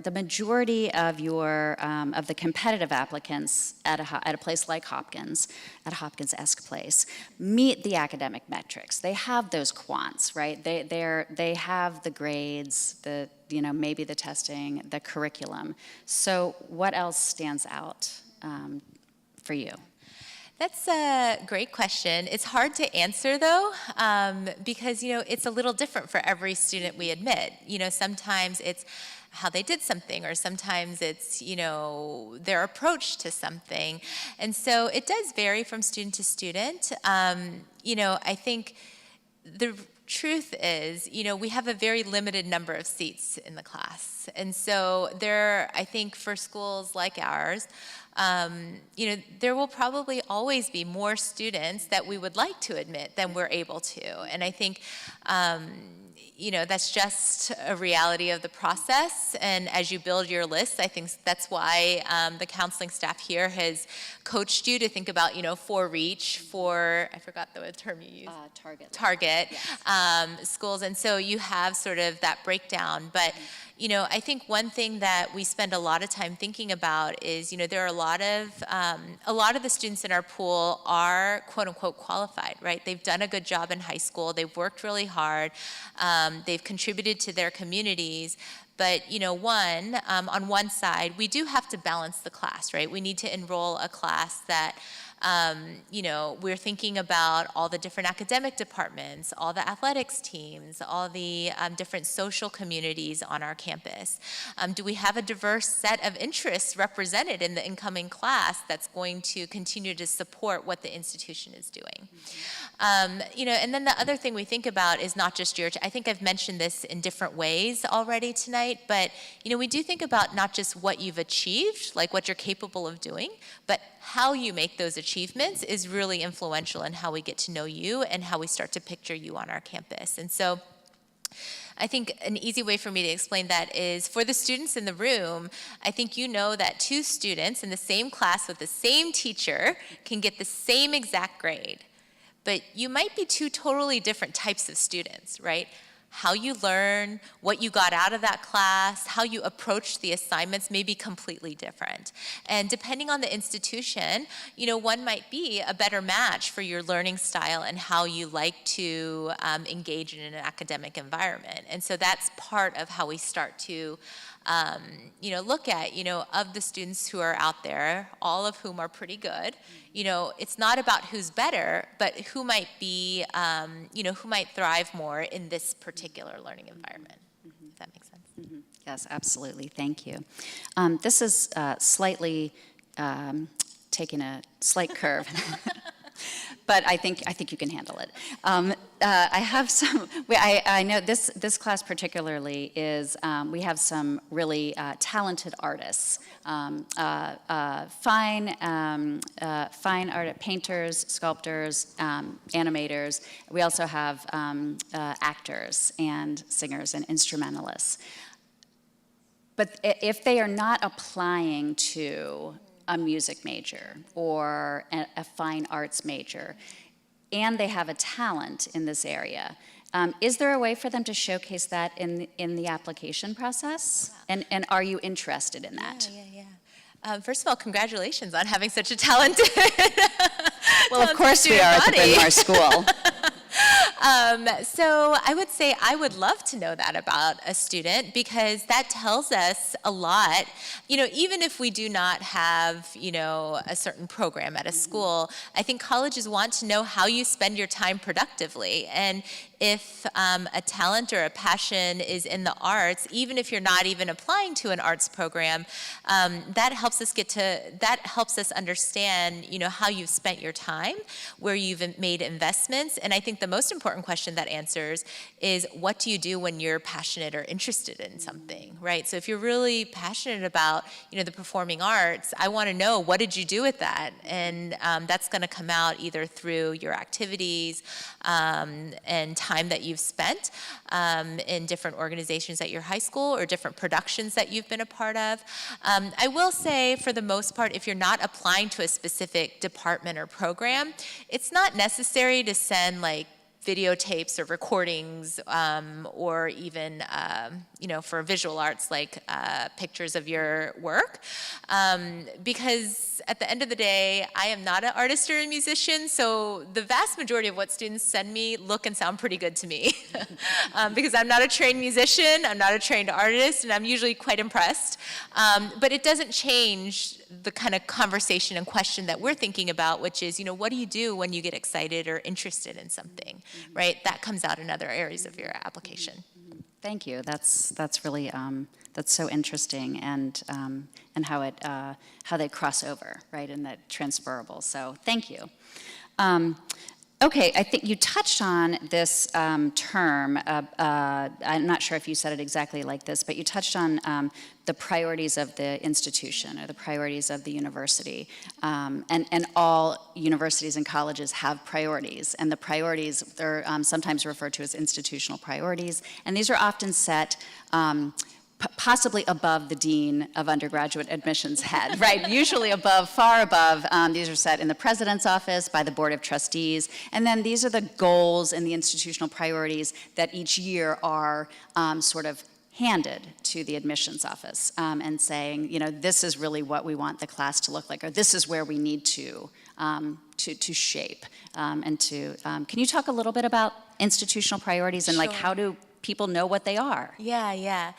competitive applicants at a place like Hopkins, at a Hopkins-esque place, meet the academic metrics. They have those quants, right? They have the grades, maybe the testing, the curriculum. So what else stands out for you? That's a great question. It's hard to answer, though, because, it's a little different for every student we admit. Sometimes it's how they did something, or sometimes it's, their approach to something. And so it does vary from student to student. I think the truth is, we have a very limited number of seats in the class. And so I think for schools like ours, there will probably always be more students that we would like to admit than we're able to. And I think, that's just a reality of the process. And as you build your list, I think that's why the counseling staff here has coached you to think about, for reach, I forgot the term you used. Target Yes. Schools. And so you have sort of that breakdown. But, I think one thing that we spend a lot of time thinking about is, there are a lot of the students in our pool are quote unquote qualified, right? They've done a good job in high school. They've worked really hard. They've contributed to their communities. But, on one side, we do have to balance the class, right? We need to enroll a class that, we're thinking about all the different academic departments, all the athletics teams, all the different social communities on our campus. Do we have a diverse set of interests represented in the incoming class that's going to continue to support what the institution is doing? And then the other thing we think about is not just I think I've mentioned this in different ways already tonight, but, we do think about not just what you've achieved, like what you're capable of doing, but how you make those achievements is really influential in how we get to know you and how we start to picture you on our campus. And so I think an easy way for me to explain that is for the students in the room, I think that 2 students in the same class with the same teacher can get the same exact grade. But you might be 2 totally different types of students, right? How you learn, what you got out of that class, how you approach the assignments may be completely different. And depending on the institution, one might be a better match for your learning style and how you like to engage in an academic environment. And so that's part of how we start to look at, of the students who are out there, all of whom are pretty good, it's not about who's better, but who might be, who might thrive more in this particular learning environment, if that makes sense. Yes, absolutely. Thank you. This is slightly taking a slight curve. But I think you can handle it. I have some. I know this class particularly is. We have some really talented artists, fine art painters, sculptors, animators. We also have actors and singers and instrumentalists. But if they are not applying to a music major or a fine arts major, and they have a talent in this area, is there a way for them to showcase that in the application process? And are you interested in that? Yeah. First of all, congratulations on having such a talented Well, of course we are at the Bryn Mawr School. So I would say I would love to know that about a student, because that tells us a lot. Even if we do not have, a certain program at a school, I think colleges want to know how you spend your time productively. And if a talent or a passion is in the arts, even if you're not even applying to an arts program, that helps us understand, how you've spent your time, where you've made investments. And I think the most important question that answers is, what do you do when you're passionate or interested in something, right? So if you're really passionate about, the performing arts, I want to know, what did you do with that? And that's going to come out either through your activities and time that you've spent in different organizations at your high school or different productions that you've been a part of. I will say, for the most part, if you're not applying to a specific department or program, it's not necessary to send videotapes or recordings, or even, for visual arts, pictures of your work. Because at the end of the day, I am not an artist or a musician, so the vast majority of what students send me look and sound pretty good to me. Because I'm not a trained musician, I'm not a trained artist, and I'm usually quite impressed. But it doesn't change the kind of conversation and question that we're thinking about, which is, what do you do when you get excited or interested in something, right? That comes out in other areas of your application. Thank you. That's really that's so interesting, and how they cross over, right, and that transferable. So thank you. Okay, I think you touched on this term. I'm not sure if you said it exactly like this, but you touched on the priorities of the institution or the priorities of the university. And all universities and colleges have priorities. And the priorities, they're sometimes referred to as institutional priorities. And these are often set possibly above the dean of undergraduate admissions head, right? Usually far above. These are set in the president's office by the board of trustees. And then these are the goals and the institutional priorities that each year are sort of handed to the admissions office and saying, this is really what we want the class to look like, or this is where we need to shape and to. Can you talk a little bit about institutional priorities and like Sure. how do people know what they are? Yeah.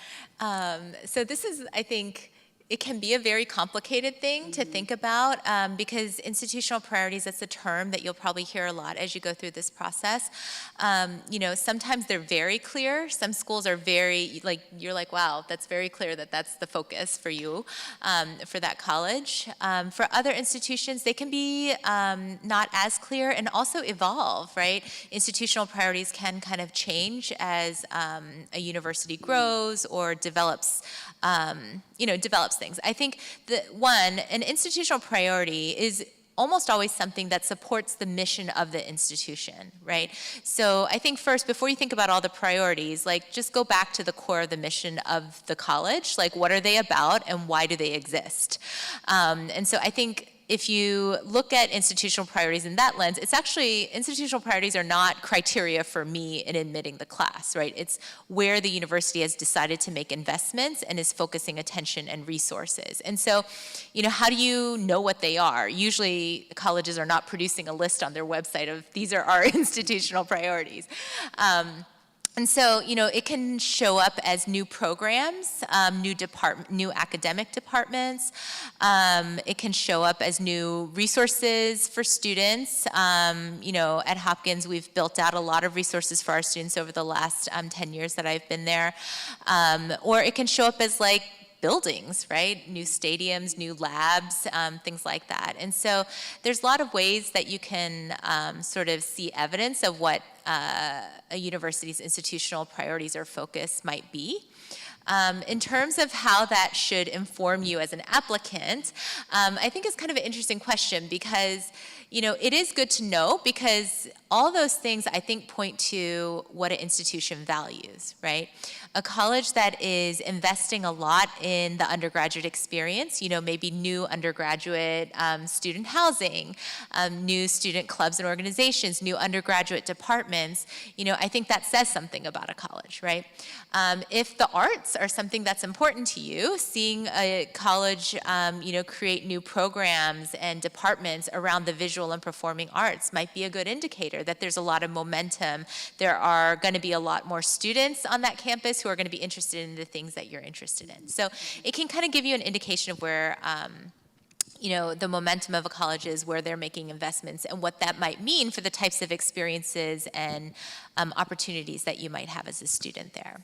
So this is, I think, it can be a very complicated thing to think about because institutional priorities, that's a term that you'll probably hear a lot as you go through this process. Sometimes they're very clear. Some schools are very, you're like, wow, that's very clear that that's the focus for you, for that college. For other institutions, they can be not as clear and also evolve, right? Institutional priorities can kind of change as a university grows or develops things. I think an institutional priority is almost always something that supports the mission of the institution, right? So I think first, before you think about all the priorities, just go back to the core of the mission of the college. What are they about and why do they exist? And so I think if you look at institutional priorities in that lens, it's actually, institutional priorities are not criteria for me in admitting the class, right? It's where the university has decided to make investments and is focusing attention and resources. And so, how do you know what they are? Usually colleges are not producing a list on their website of these are our institutional priorities. And so, it can show up as new programs, new academic departments. It can show up as new resources for students. At Hopkins, we've built out a lot of resources for our students over the last 10 years that I've been there. Or it can show up as buildings, right? New stadiums, new labs, things like that. And so there's a lot of ways that you can sort of see evidence of what a university's institutional priorities or focus might be. In terms of how that should inform you as an applicant, I think it's kind of an interesting question because, it is good to know because all those things I think point to what an institution values, right? A college that is investing a lot in the undergraduate experience, maybe new undergraduate student housing, new student clubs and organizations, new undergraduate departments, I think that says something about a college, right? If the arts are something that's important to you, seeing a college, create new programs and departments around the visual and performing arts might be a good indicator that there's a lot of momentum. There are going to be a lot more students on that campus who are going to be interested in the things that you're interested in. So it can kind of give you an indication of where the momentum of a college is, where they're making investments, and what that might mean for the types of experiences and opportunities that you might have as a student there.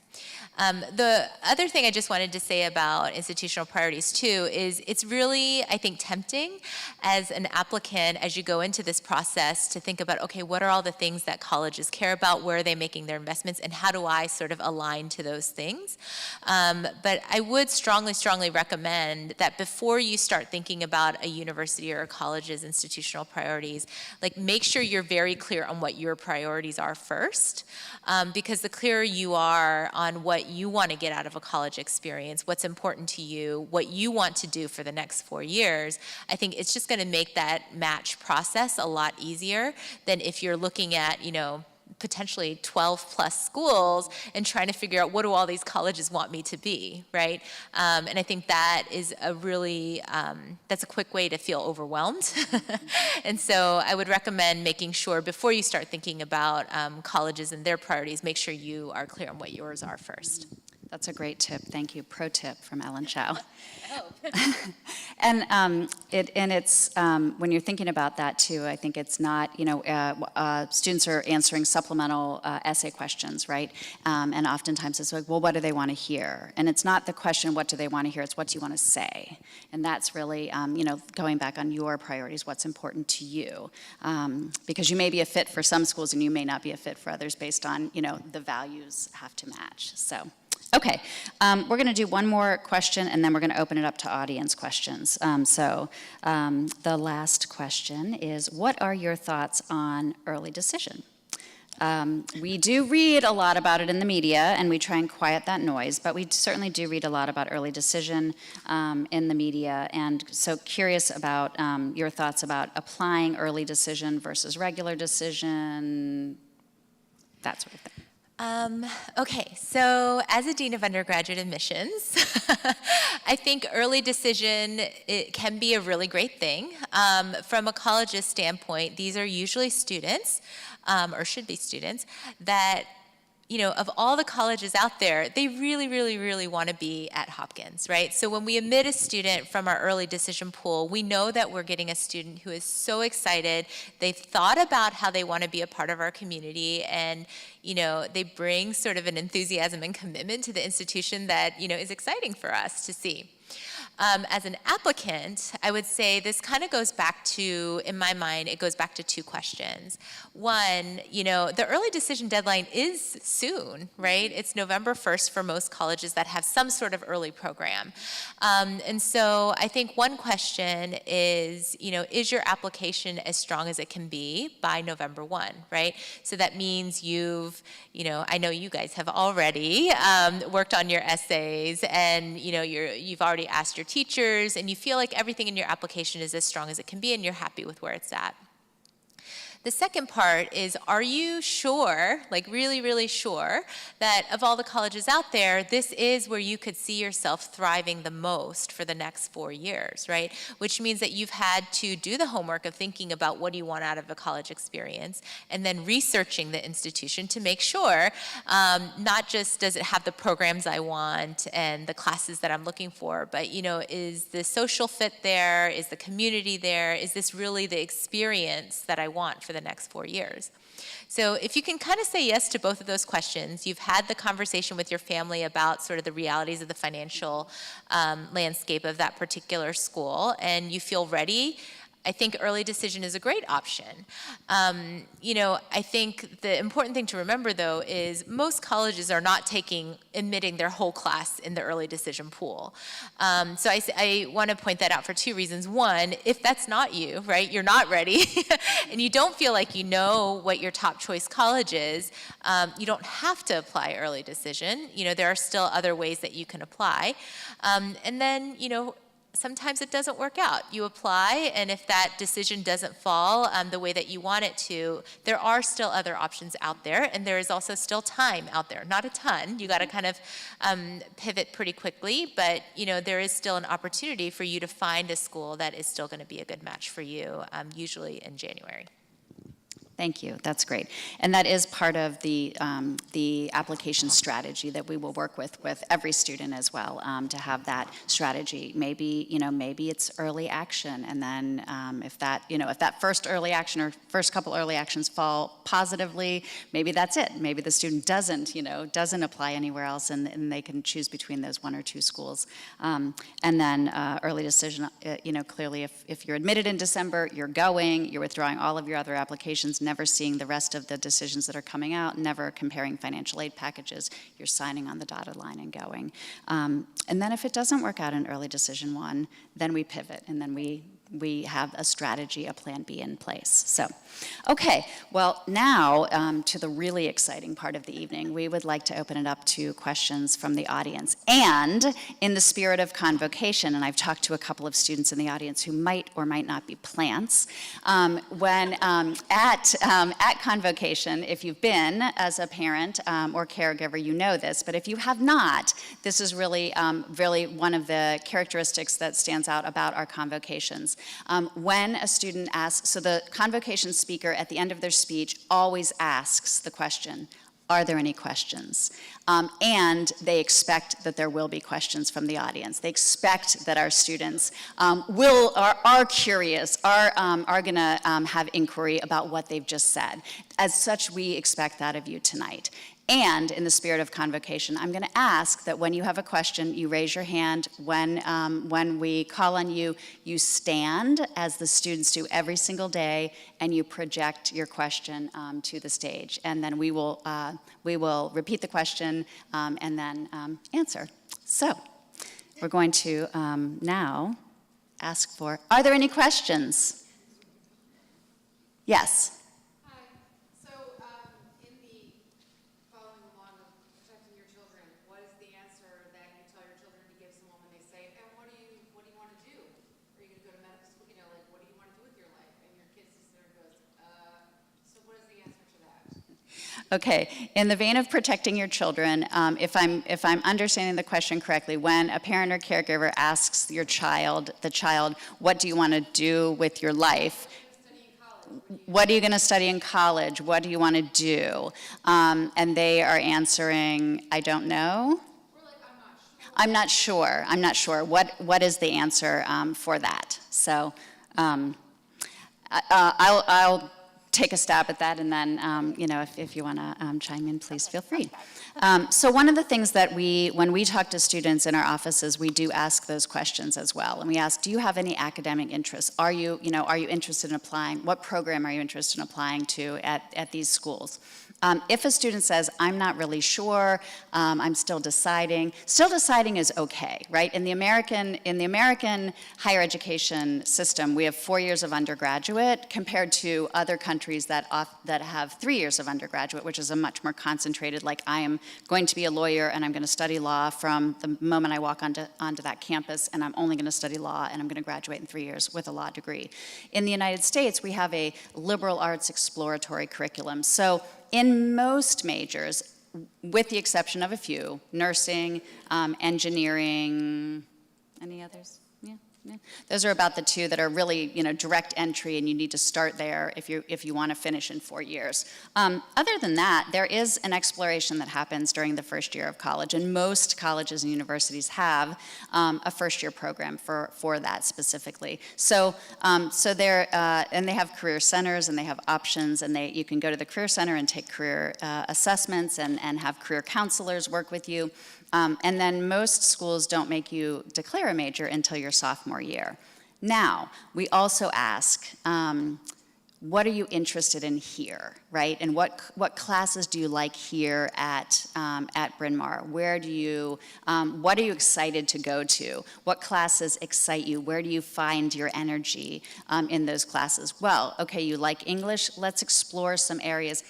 The other thing I just wanted to say about institutional priorities too is it's really, I think, tempting as an applicant as you go into this process to think about, okay, what are all the things that colleges care about, where are they making their investments, and how do I sort of align to those things? But I would strongly recommend that before you start thinking about a university or a college's institutional priorities, make sure you're very clear on what your priorities are first, because the clearer you are on what you want to get out of a college experience, what's important to you, what you want to do for the next 4 years, I think it's just going to make that match process a lot easier than if you're looking at, potentially 12 plus schools and trying to figure out what do all these colleges want me to be, right? And I think that is a really, that's a quick way to feel overwhelmed. And so I would recommend making sure before you start thinking about colleges and their priorities, make sure you are clear on what yours are first. That's a great tip. Thank you. Pro tip from Ellen Chow. Oh. And it's when you're thinking about that too, I think it's not, students are answering supplemental essay questions, right? And oftentimes it's well, what do they want to hear? And it's not the question, what do they want to hear? It's what do you want to say? And that's really, going back on your priorities, what's important to you. Because you may be a fit for some schools and you may not be a fit for others based on, the values have to match. So. Okay, we're going to do one more question, and then we're going to open it up to audience questions. The last question is, what are your thoughts on early decision? We do read a lot about it in the media, and we try and quiet that noise, but we certainly do read a lot about early decision in the media, and so curious about your thoughts about applying early decision versus regular decision, that sort of thing. Okay, so as a dean of undergraduate admissions, I think early decision, it can be a really great thing. From a college's standpoint, these are usually students, or should be students, that, you know, of all the colleges out there, they really, really, really want to be at Hopkins, right? So when we admit a student from our early decision pool, we know that we're getting a student who is so excited. They've thought about how they want to be a part of our community, and, you know, they bring sort of an enthusiasm and commitment to the institution that, you know, is exciting for us to see. As an applicant, I would say this kind of goes back to, in my mind, it goes back to two questions. One, you know, the early decision deadline is soon, right? It's November 1st for most colleges that have some sort of early program. And so I think one question is, you know, is your application as strong as it can be by November 1, right? So that means you've, you know, I know you guys have already worked on your essays, and, you know, you've already asked your teachers, and you feel like everything in your application is as strong as it can be, and you're happy with where it's at. The second part is, are you sure, like really, really sure, that of all the colleges out there, this is where you could see yourself thriving the most for the next 4 years, right? Which means that you've had to do the homework of thinking about what do you want out of a college experience, and then researching the institution to make sure, not just does it have the programs I want and the classes that I'm looking for, but, you know, is the social fit there? Is the community there? Is this really the experience that I want for the next 4 years? So if you can kind of say yes to both of those questions, you've had the conversation with your family about sort of the realities of the financial landscape of that particular school, and you feel ready, I think early decision is a great option. You know, I think the important thing to remember, though, is most colleges are not admitting their whole class in the early decision pool. So I want to point that out for two reasons. One, if that's not you, right, you're not ready, and you don't feel like you know what your top choice college is, you don't have to apply early decision. You know, there are still other ways that you can apply. And then, you know, sometimes it doesn't work out. You apply, and if that decision doesn't fall the way that you want it to, there are still other options out there, and there is also still time out there. Not a ton. You got to kind of pivot pretty quickly, but, you know, there is still an opportunity for you to find a school that is still going to be a good match for you, usually in January. Thank you. That's great. And that is part of the application strategy that we will work with every student as well, to have that strategy. Maybe, you know, maybe it's early action, and then if that first early action or first couple early actions fall positively, maybe that's it. Maybe the student doesn't apply anywhere else, and they can choose between those one or two schools. And then early decision, you know, clearly if you're admitted in December, you're withdrawing all of your other applications, never seeing the rest of the decisions that are coming out, never comparing financial aid packages, you're signing on the dotted line and going. And then if it doesn't work out in early decision 1, then we pivot, and then we have a strategy, a plan B in place. So, okay, well now to the really exciting part of the evening, we would like to open it up to questions from the audience. And in the spirit of convocation, and I've talked to a couple of students in the audience who might or might not be plants, when at convocation, if you've been as a parent or caregiver, you know this, but if you have not, this is really, really one of the characteristics that stands out about our convocations. When a student asks, so the convocation speaker at the end of their speech always asks the question, are there any questions? And they expect that there will be questions from the audience. They expect that our students are curious, are gonna have inquiry about what they've just said. As such, we expect that of you tonight. And in the spirit of convocation, I'm going to ask that when you have a question, you raise your hand. When we call on you, you stand, as the students do every single day, and you project your question to the stage. And then we will repeat the question and then answer. So we're going to now ask for, are there any questions? Yes. Okay, in the vein of protecting your children, if I'm understanding the question correctly, when a parent or caregiver asks the child, what do you want to do with your life? What are you going to study in college? What do you want to do? And they are answering, I don't know. I'm not sure. I'm not sure. What is the answer for that? So I'll take a stab at that, and then if you want to chime in, please feel free. So one of the things that when we talk to students in our offices, we do ask those questions as well, and we ask, do you have any academic interests? Are you interested in applying? What program are you interested in applying to at these schools? If a student says, I'm not really sure, I'm still deciding is okay, right? In the American higher education system, we have 4 years of undergraduate compared to other countries that have 3 years of undergraduate, which is a much more concentrated, like I am going to be a lawyer and I'm going to study law from the moment I walk onto that campus, and I'm only going to study law and I'm going to graduate in 3 years with a law degree. In the United States, we have a liberal arts exploratory curriculum. So in most majors, with the exception of a few, nursing, engineering, any others? Yeah. Those are about the two that are really, direct entry, and you need to start there if you want to finish in 4 years. Other than that, there is an exploration that happens during the first year of college, and most colleges and universities have a first-year program for that specifically. So they're and they have career centers, and they have options, and you can go to the career center and take career assessments and have career counselors work with you. And then most schools don't make you declare a major until your sophomore year. Now, we also ask, what are you interested in here, right? And what classes do you like here at Bryn Mawr? What are you excited to go to? What classes excite you? Where do you find your energy in those classes? Well, okay, you like English, let's explore some areas.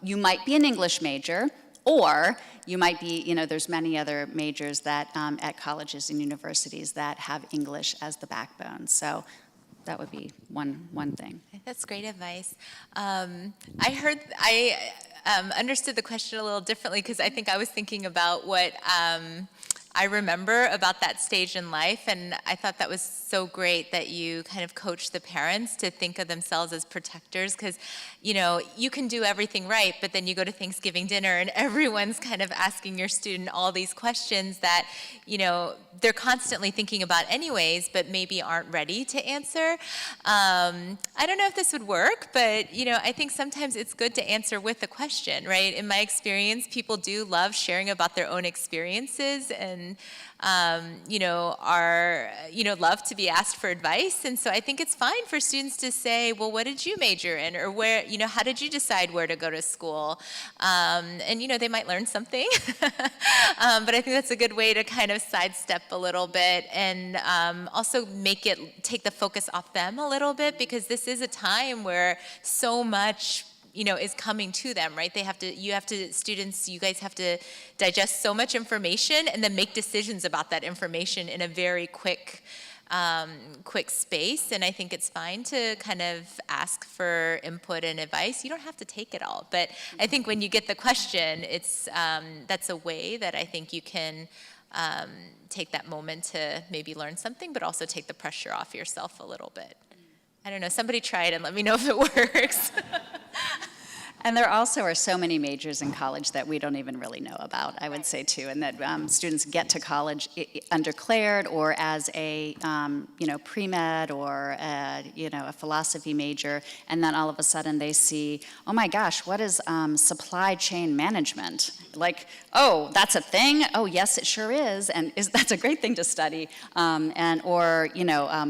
You might be an English major, or you might be, there's many other majors that at colleges and universities that have English as the backbone. So that would be one thing. That's great advice. I understood the question a little differently, because I think I was thinking about what I remember about that stage in life, and I thought that was so great that you kind of coach the parents to think of themselves as protectors, because you can do everything right, but then you go to Thanksgiving dinner and everyone's kind of asking your student all these questions that they're constantly thinking about anyways, but maybe aren't ready to answer. I don't know if this would work, but I think sometimes it's good to answer with a question, right? In my experience, people do love sharing about their own experiences, and love to be asked for advice. And so I think it's fine for students to say, well, what did you major in? Or how did you decide where to go to school? And they might learn something. But I think that's a good way to kind of sidestep a little bit, and also take the focus off them a little bit, because this is a time where so much is coming to them, right? Students, you guys have to digest so much information and then make decisions about that information in a very quick space. And I think it's fine to kind of ask for input and advice. You don't have to take it all, but I think when you get the question, that's a way that I think you can take that moment to maybe learn something, but also take the pressure off yourself a little bit. I don't know, somebody try it and let me know if it works. And there also are so many majors in college that we don't even really know about, I would say, too, and that students get to college undeclared or as a, pre-med or, a philosophy major, and then all of a sudden they see, oh my gosh, what is supply chain management? Like, oh, that's a thing? Oh, yes, it sure is, and that's a great thing to study.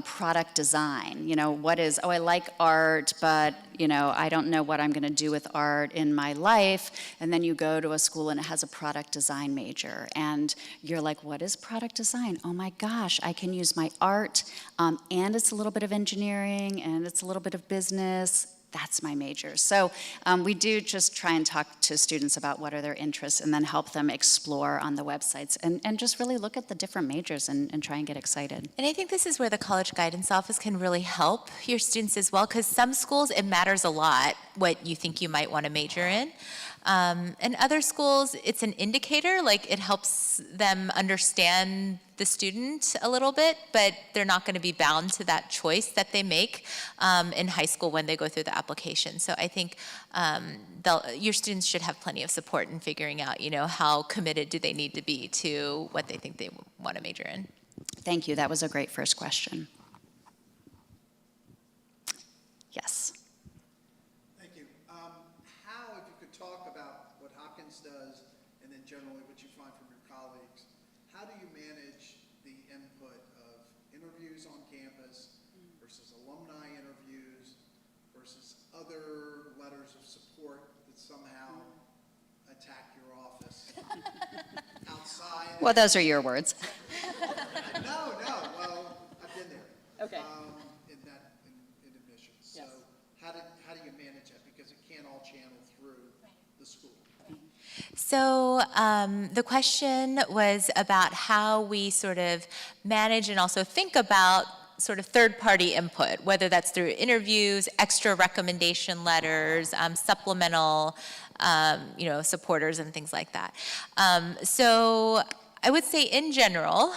Product design, I like art, but, I don't know what I'm going to do with art in my life. And then you go to a school and it has a product design major, and you're like, what is product design? Oh my gosh, I can use my art, and it's a little bit of engineering, and it's a little bit of business. That's my major. So we do just try and talk to students about what are their interests, and then help them explore on the websites, and just really look at the different majors and try and get excited. And I think this is where the College Guidance Office can really help your students as well, because some schools, it matters a lot what you think you might want to major in. And other schools, it's an indicator, like it helps them understand the student a little bit, but they're not going to be bound to that choice that they make in high school when they go through the application. So I think your students should have plenty of support in figuring out, how committed do they need to be to what they think they want to major in. Thank you. That was a great first question. Yes. Thank you. How, if you could talk about what Hopkins does and then generally what you find from your colleagues, how do you manage the input of interviews on campus versus alumni interviews versus other letters of support that somehow attack your office outside? Well, those are your words. No, well, I've been there. Okay. In admissions. So how do you manage that? Because it can't all channel through the school. So the question was about how we sort of manage and also think about sort of third-party input, whether that's through interviews, extra recommendation letters, supplemental, supporters and things like that. So I would say in general,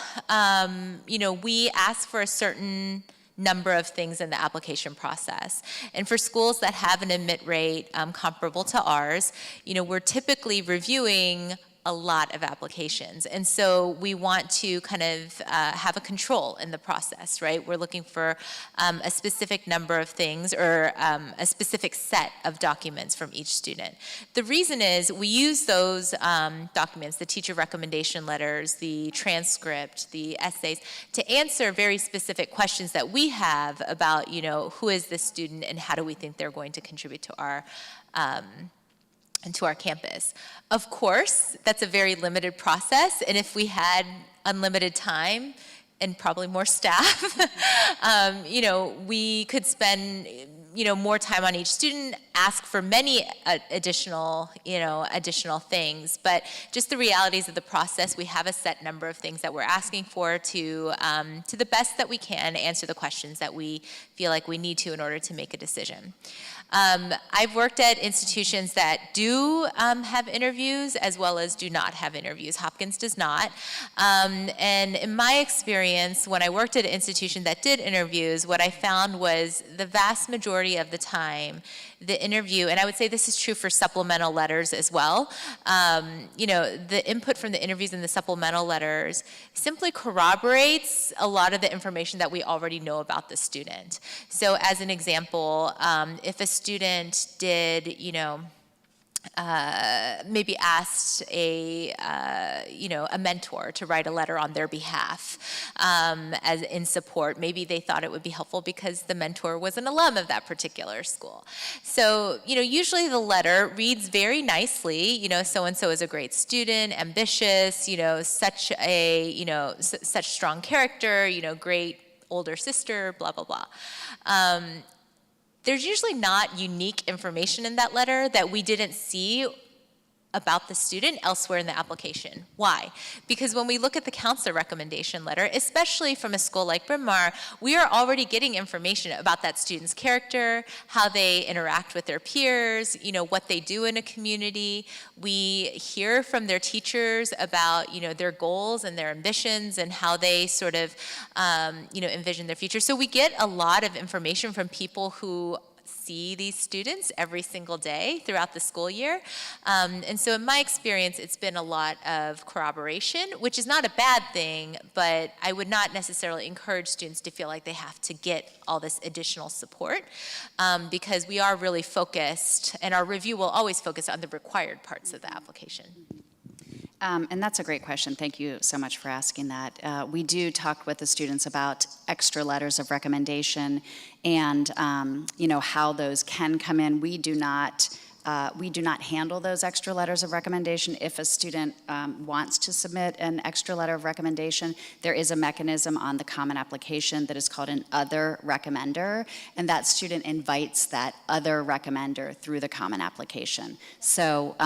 we ask for a certain number of things in the application process. And for schools that have an admit rate comparable to ours, we're typically reviewing a lot of applications. And so we want to kind of have a control in the process, right? We're looking for a specific number of things or a specific set of documents from each student. The reason is we use those documents, the teacher recommendation letters, the transcript, the essays, to answer very specific questions that we have about, who is this student and how do we think they're going to contribute to our campus. Of course, that's a very limited process, and if we had unlimited time and probably more staff, we could spend more time on each student, ask for many additional things. But just the realities of the process, we have a set number of things that we're asking for to the best that we can answer the questions that we feel like we need to in order to make a decision. I've worked at institutions that do have interviews as well as do not have interviews. Hopkins does not. And in my experience, when I worked at an institution that did interviews, what I found was the vast majority of the time, the interview, and I would say this is true for supplemental letters as well, the input from the interviews and the supplemental letters simply corroborates a lot of the information that we already know about the student. So as an example, if a student did, maybe asked a mentor to write a letter on their behalf as in support. Maybe they thought it would be helpful because the mentor was an alum of that particular school. So, usually the letter reads very nicely, so-and-so is a great student, ambitious, such strong character, great older sister, blah, blah, blah. There's usually not unique information in that letter that we didn't see about the student elsewhere in the application. Why? Because when we look at the counselor recommendation letter, especially from a school like Bryn Mawr, we are already getting information about that student's character, how they interact with their peers, what they do in a community. We hear from their teachers about, their goals and their ambitions and how they sort of, envision their future. So we get a lot of information from people who see these students every single day throughout the school year. And so in my experience, it's been a lot of corroboration, which is not a bad thing, but I would not necessarily encourage students to feel like they have to get all this additional support because we are really focused, and our review will always focus on the required parts of the application. And that's a great question. Thank you so much for asking that. We do talk with the students about extra letters of recommendation and how those can come in. We do not handle those extra letters of recommendation. If a student wants to submit an extra letter of recommendation, there is a mechanism on the common application that is called an other recommender, and that student invites that other recommender through the common application. So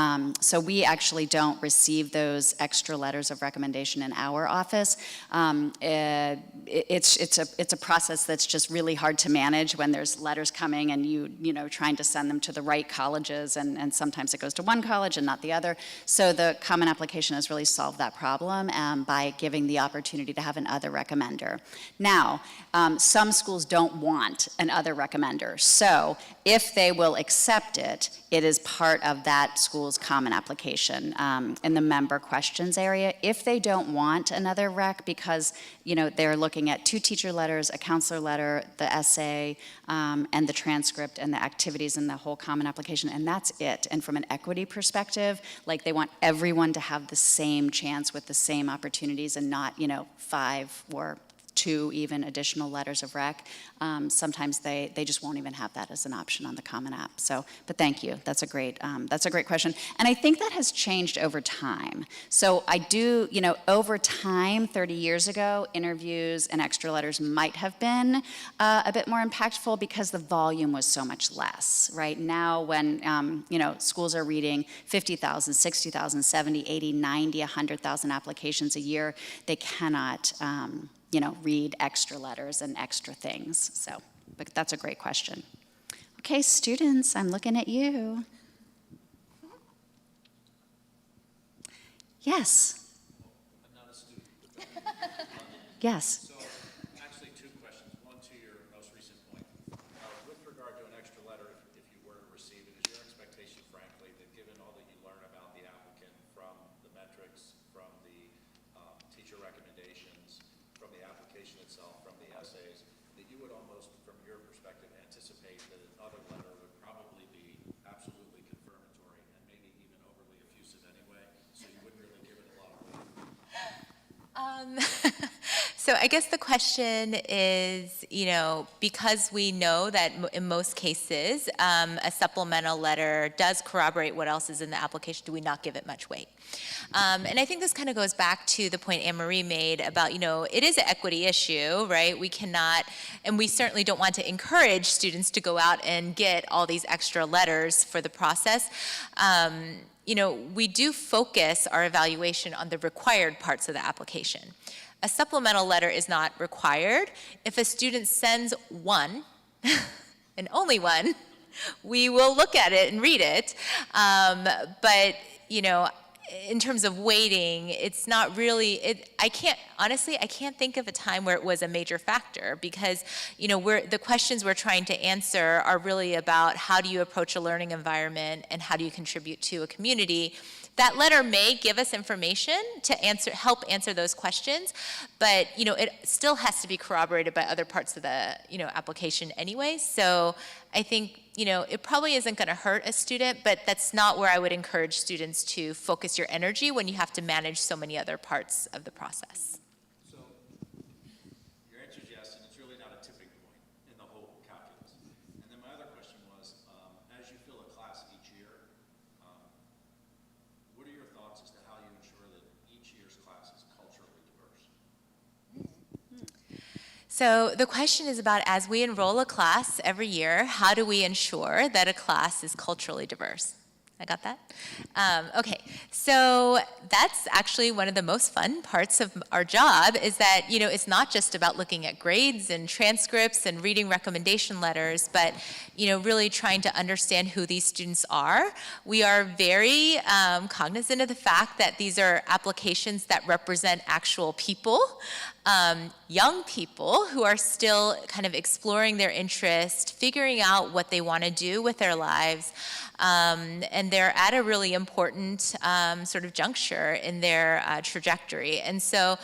we actually don't receive those extra letters of recommendation in our office. It's a process that's just really hard to manage when there's letters coming and you trying to send them to the right colleges colleges, and sometimes it goes to one college and not the other. So the Common Application has really solved that problem by giving the opportunity to have an other recommender. Now, some schools don't want an other recommender, so if they will accept it, it is part of that school's Common Application in the member questions area. If they don't want another rec because, you know, they're looking at 2 teacher letters, a counselor letter, the essay, and the transcript and the activities in the whole Common Application, and that's it. And from an equity perspective, like they want everyone to have the same chance with the same opportunities and not, you know, 5 or 2 even additional letters of rec. Sometimes they just won't even have that as an option on the Common App. So, but thank you. That's a great question. And I think that has changed over time. So I do, you know, over time, 30 years ago, interviews and extra letters might have been a bit more impactful because the volume was so much less, right? Now when, you know, schools are reading 50,000, 60,000, 70, 80, 90, 100,000 applications a year, they cannot, you know, read extra letters and extra things. So, but that's a great question. Okay, students, I'm looking at you. Yes. I'm not a student. Yes. So, actually, 2 questions. One to your most recent point. With regard to an extra letter, if you were to receive it, is your expectation, frankly, that given all that you learn about the applicant from the metrics, from the teacher recommendations, from the application itself, from the essays, that you would almost, from your perspective, anticipate that another letter would probably be absolutely confirmatory and maybe even overly effusive anyway, so you wouldn't really give it a lot of weight? So I guess the question is, you know, because we know that in most cases, a supplemental letter does corroborate what else is in the application, do we not give it much weight? And I think this kind of goes back to the point Anne-Marie made about, you know, it is an equity issue, right? We cannot, and we certainly don't want to encourage students to go out and get all these extra letters for the process. You know, we do focus our evaluation on the required parts of the application. A supplemental letter is not required. If a student sends one, and only one, we will look at it and read it. But, you know, in terms of weighting, it's not really, I can't think of a time where it was a major factor because, you know, the questions we're trying to answer are really about how do you approach a learning environment and how do you contribute to a community. That letter may give us information to help answer those questions, but, you know, it still has to be corroborated by other parts of the, you know, application anyway. So I think, you know, it probably isn't going to hurt a student, but that's not where I would encourage students to focus your energy when you have to manage so many other parts of the process. So, your answer is yes, and it's really not a tipping point in the whole calculus. And then my other question was, as you fill a class each year, what are your thoughts as to how you ensure that each year's class is culturally diverse? So the question is about, as we enroll a class every year, how do we ensure that a class is culturally diverse? I got that? Okay, so that's actually one of the most fun parts of our job is that, you know, it's not just about looking at grades and transcripts and reading recommendation letters, but, you know, really trying to understand who these students are. We are very cognizant of the fact that these are applications that represent actual people, young people who are still kind of exploring their interest, figuring out what they want to do with their lives, and they're at a really important sort of juncture in their trajectory. And so,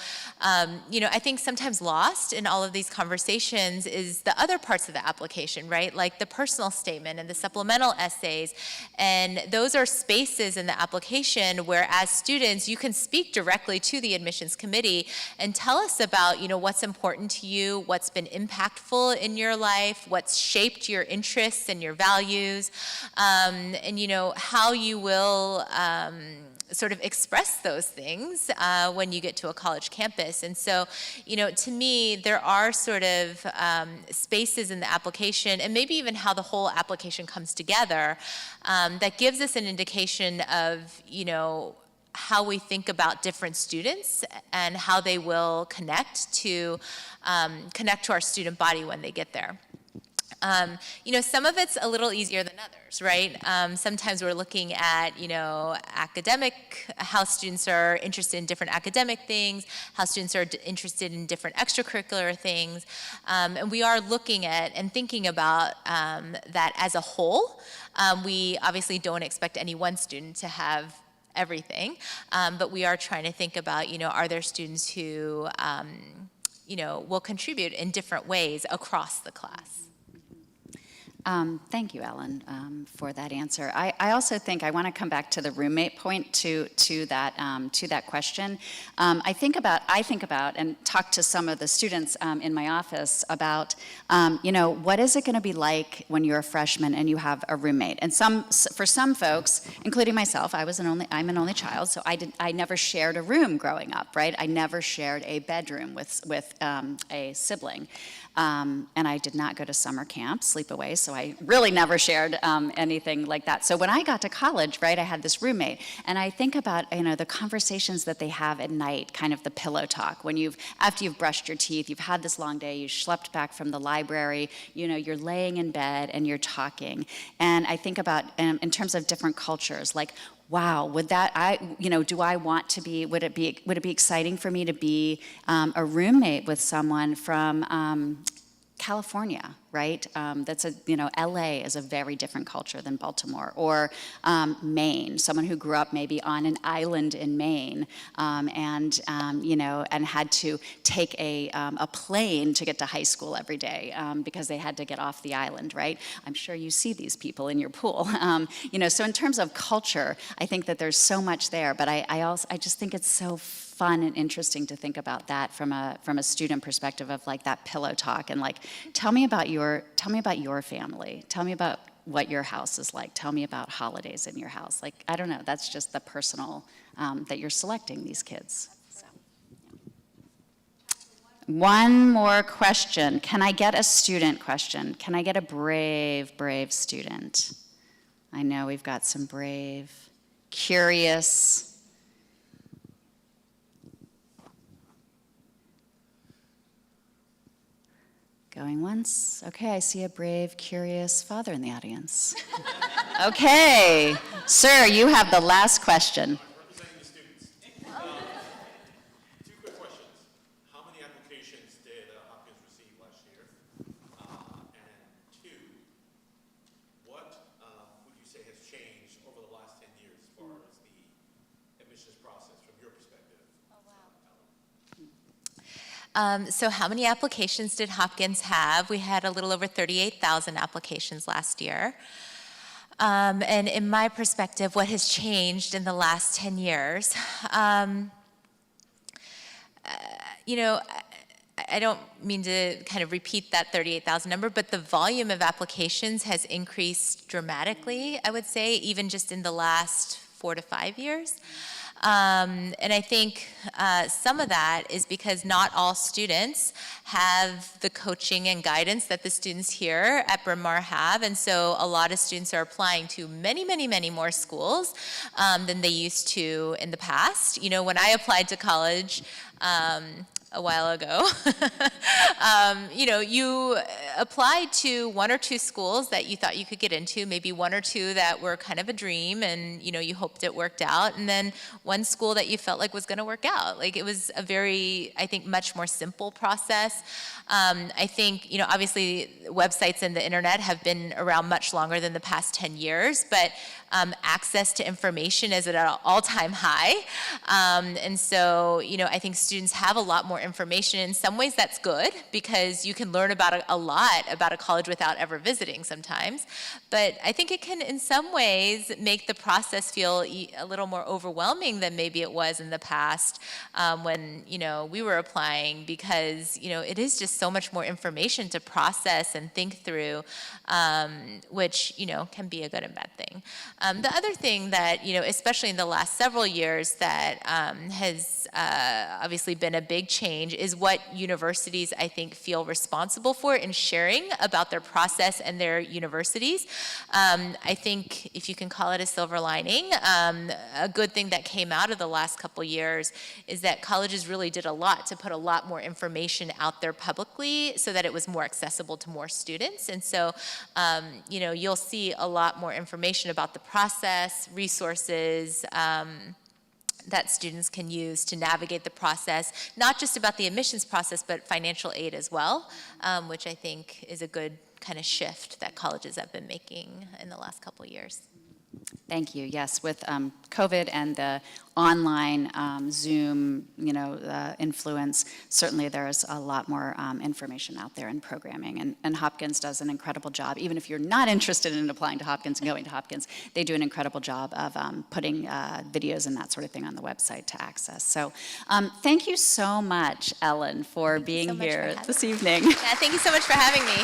you know, I think sometimes lost in all of these conversations is the other parts of the application, right? Like the personal statement and the supplemental essays. And those are spaces in the application where as students, you can speak directly to the admissions committee and tell us about, you know, what's important to you, what's been impactful in your life, what's shaped your interests and your values, and, you know, how you will sort of express those things when you get to a college campus. And so, you know, to me, there are sort of spaces in the application, and maybe even how the whole application comes together, that gives us an indication of, you know, how we think about different students and how they will connect to our student body when they get there. Some of it's a little easier than others, right? Sometimes we're looking at, how students are interested in different academic things, how students are interested in different extracurricular things. And we are looking at and thinking about that as a whole. We obviously don't expect any one student to have everything, but we are trying to think about, are there students who, will contribute in different ways across the class? Thank you, Ellen, for that answer. I also think I want to come back to the roommate point to that question. I think about and talk to some of the students in my office about what is it going to be like when you're a freshman and you have a roommate? And for some folks, including myself, I'm an only child, so I never shared a room growing up, right? I never shared a bedroom with a sibling. And I did not go to summer camp, sleepaway, so I really never shared anything like that. So when I got to college, right, I had this roommate, and I think about, the conversations that they have at night, kind of the pillow talk, when after you've brushed your teeth, you've had this long day, you schlepped back from the library, you're laying in bed and you're talking. And I think about, in terms of different cultures, like, wow, would I want to be, would it be exciting for me to be a roommate with someone from California, right? LA is a very different culture than Baltimore. Or Maine, someone who grew up maybe on an island in Maine and had to take a plane to get to high school every day because they had to get off the island, right? I'm sure you see these people in your pool. So in terms of culture, I think that there's so much there, but I just think it's so fun and interesting to think about that from a student perspective of like that pillow talk and like, tell me about your family. Tell me about what your house is like. Tell me about holidays in your house. Like, I don't know, that's just the personal that you're selecting these kids. So, yeah. One more question. Can I get a student question? Can I get a brave student? I know we've got some brave, curious. Going once. Okay, I see a brave, curious father in the audience. Okay, sir, you have the last question. Representing the students. Two quick questions. How many applications did Hopkins receive last year? And two, what would you say has changed over the last 10 years as far as the admissions process from your perspective? Oh, wow. So how many applications did Hopkins have? We had a little over 38,000 applications last year. And in my perspective, what has changed in the last 10 years? I don't mean to kind of repeat that 38,000 number, but the volume of applications has increased dramatically, I would say, even just in the last 4 to 5 years. And I think some of that is because not all students have the coaching and guidance that the students here at Bryn Mawr have, and so a lot of students are applying to many, many, many more schools than they used to in the past. When I applied to college, a while ago, you applied to 1 or 2 schools that you thought you could get into, maybe 1 or 2 that were kind of a dream and, you hoped it worked out, and then 1 school that you felt like was going to work out. Like, it was a very, I think, much more simple process. I think, obviously websites and the internet have been around much longer than the past 10 years, but access to information is at an all-time high. And so, I think students have a lot more information. In some ways that's good because you can learn about a lot about a college without ever visiting sometimes. But I think it can, in some ways, make the process feel a little more overwhelming than maybe it was in the past when, we were applying because, it is just so much more information to process and think through, which, can be a good and bad thing. The other thing that, especially in the last several years that has obviously been a big change, is what universities, I think, feel responsible for in sharing about their process and their universities. I think, if you can call it a silver lining, a good thing that came out of the last couple years is that colleges really did a lot to put a lot more information out there publicly so that it was more accessible to more students. And so, you know, you'll see a lot more information about the process, resources, that students can use to navigate the process, not just about the admissions process, but financial aid as well, which I think is a good kind of shift that colleges have been making in the last couple of years. Thank you. Yes, with COVID and the online Zoom, influence, certainly there's a lot more information out there in programming, and Hopkins does an incredible job. Even if you're not interested in applying to Hopkins and going to Hopkins, they do an incredible job of putting videos and that sort of thing on the website to access. So thank you so much, Ellen, for being here this evening. Yeah, thank you so much for having me.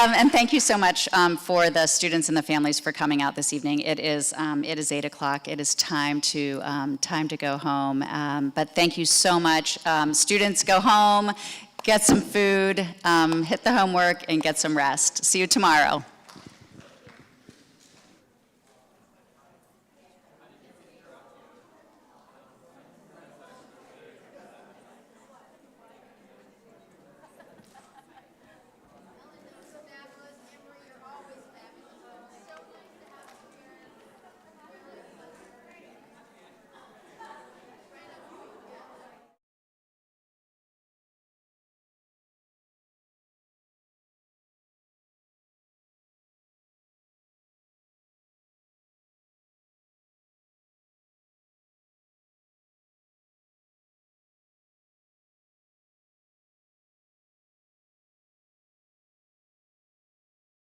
And thank you so much for the students and the families for coming out this evening. It is 8 o'clock. It is time to go home. But thank you so much. Students, go home, get some food, hit the homework, and get some rest. See you tomorrow.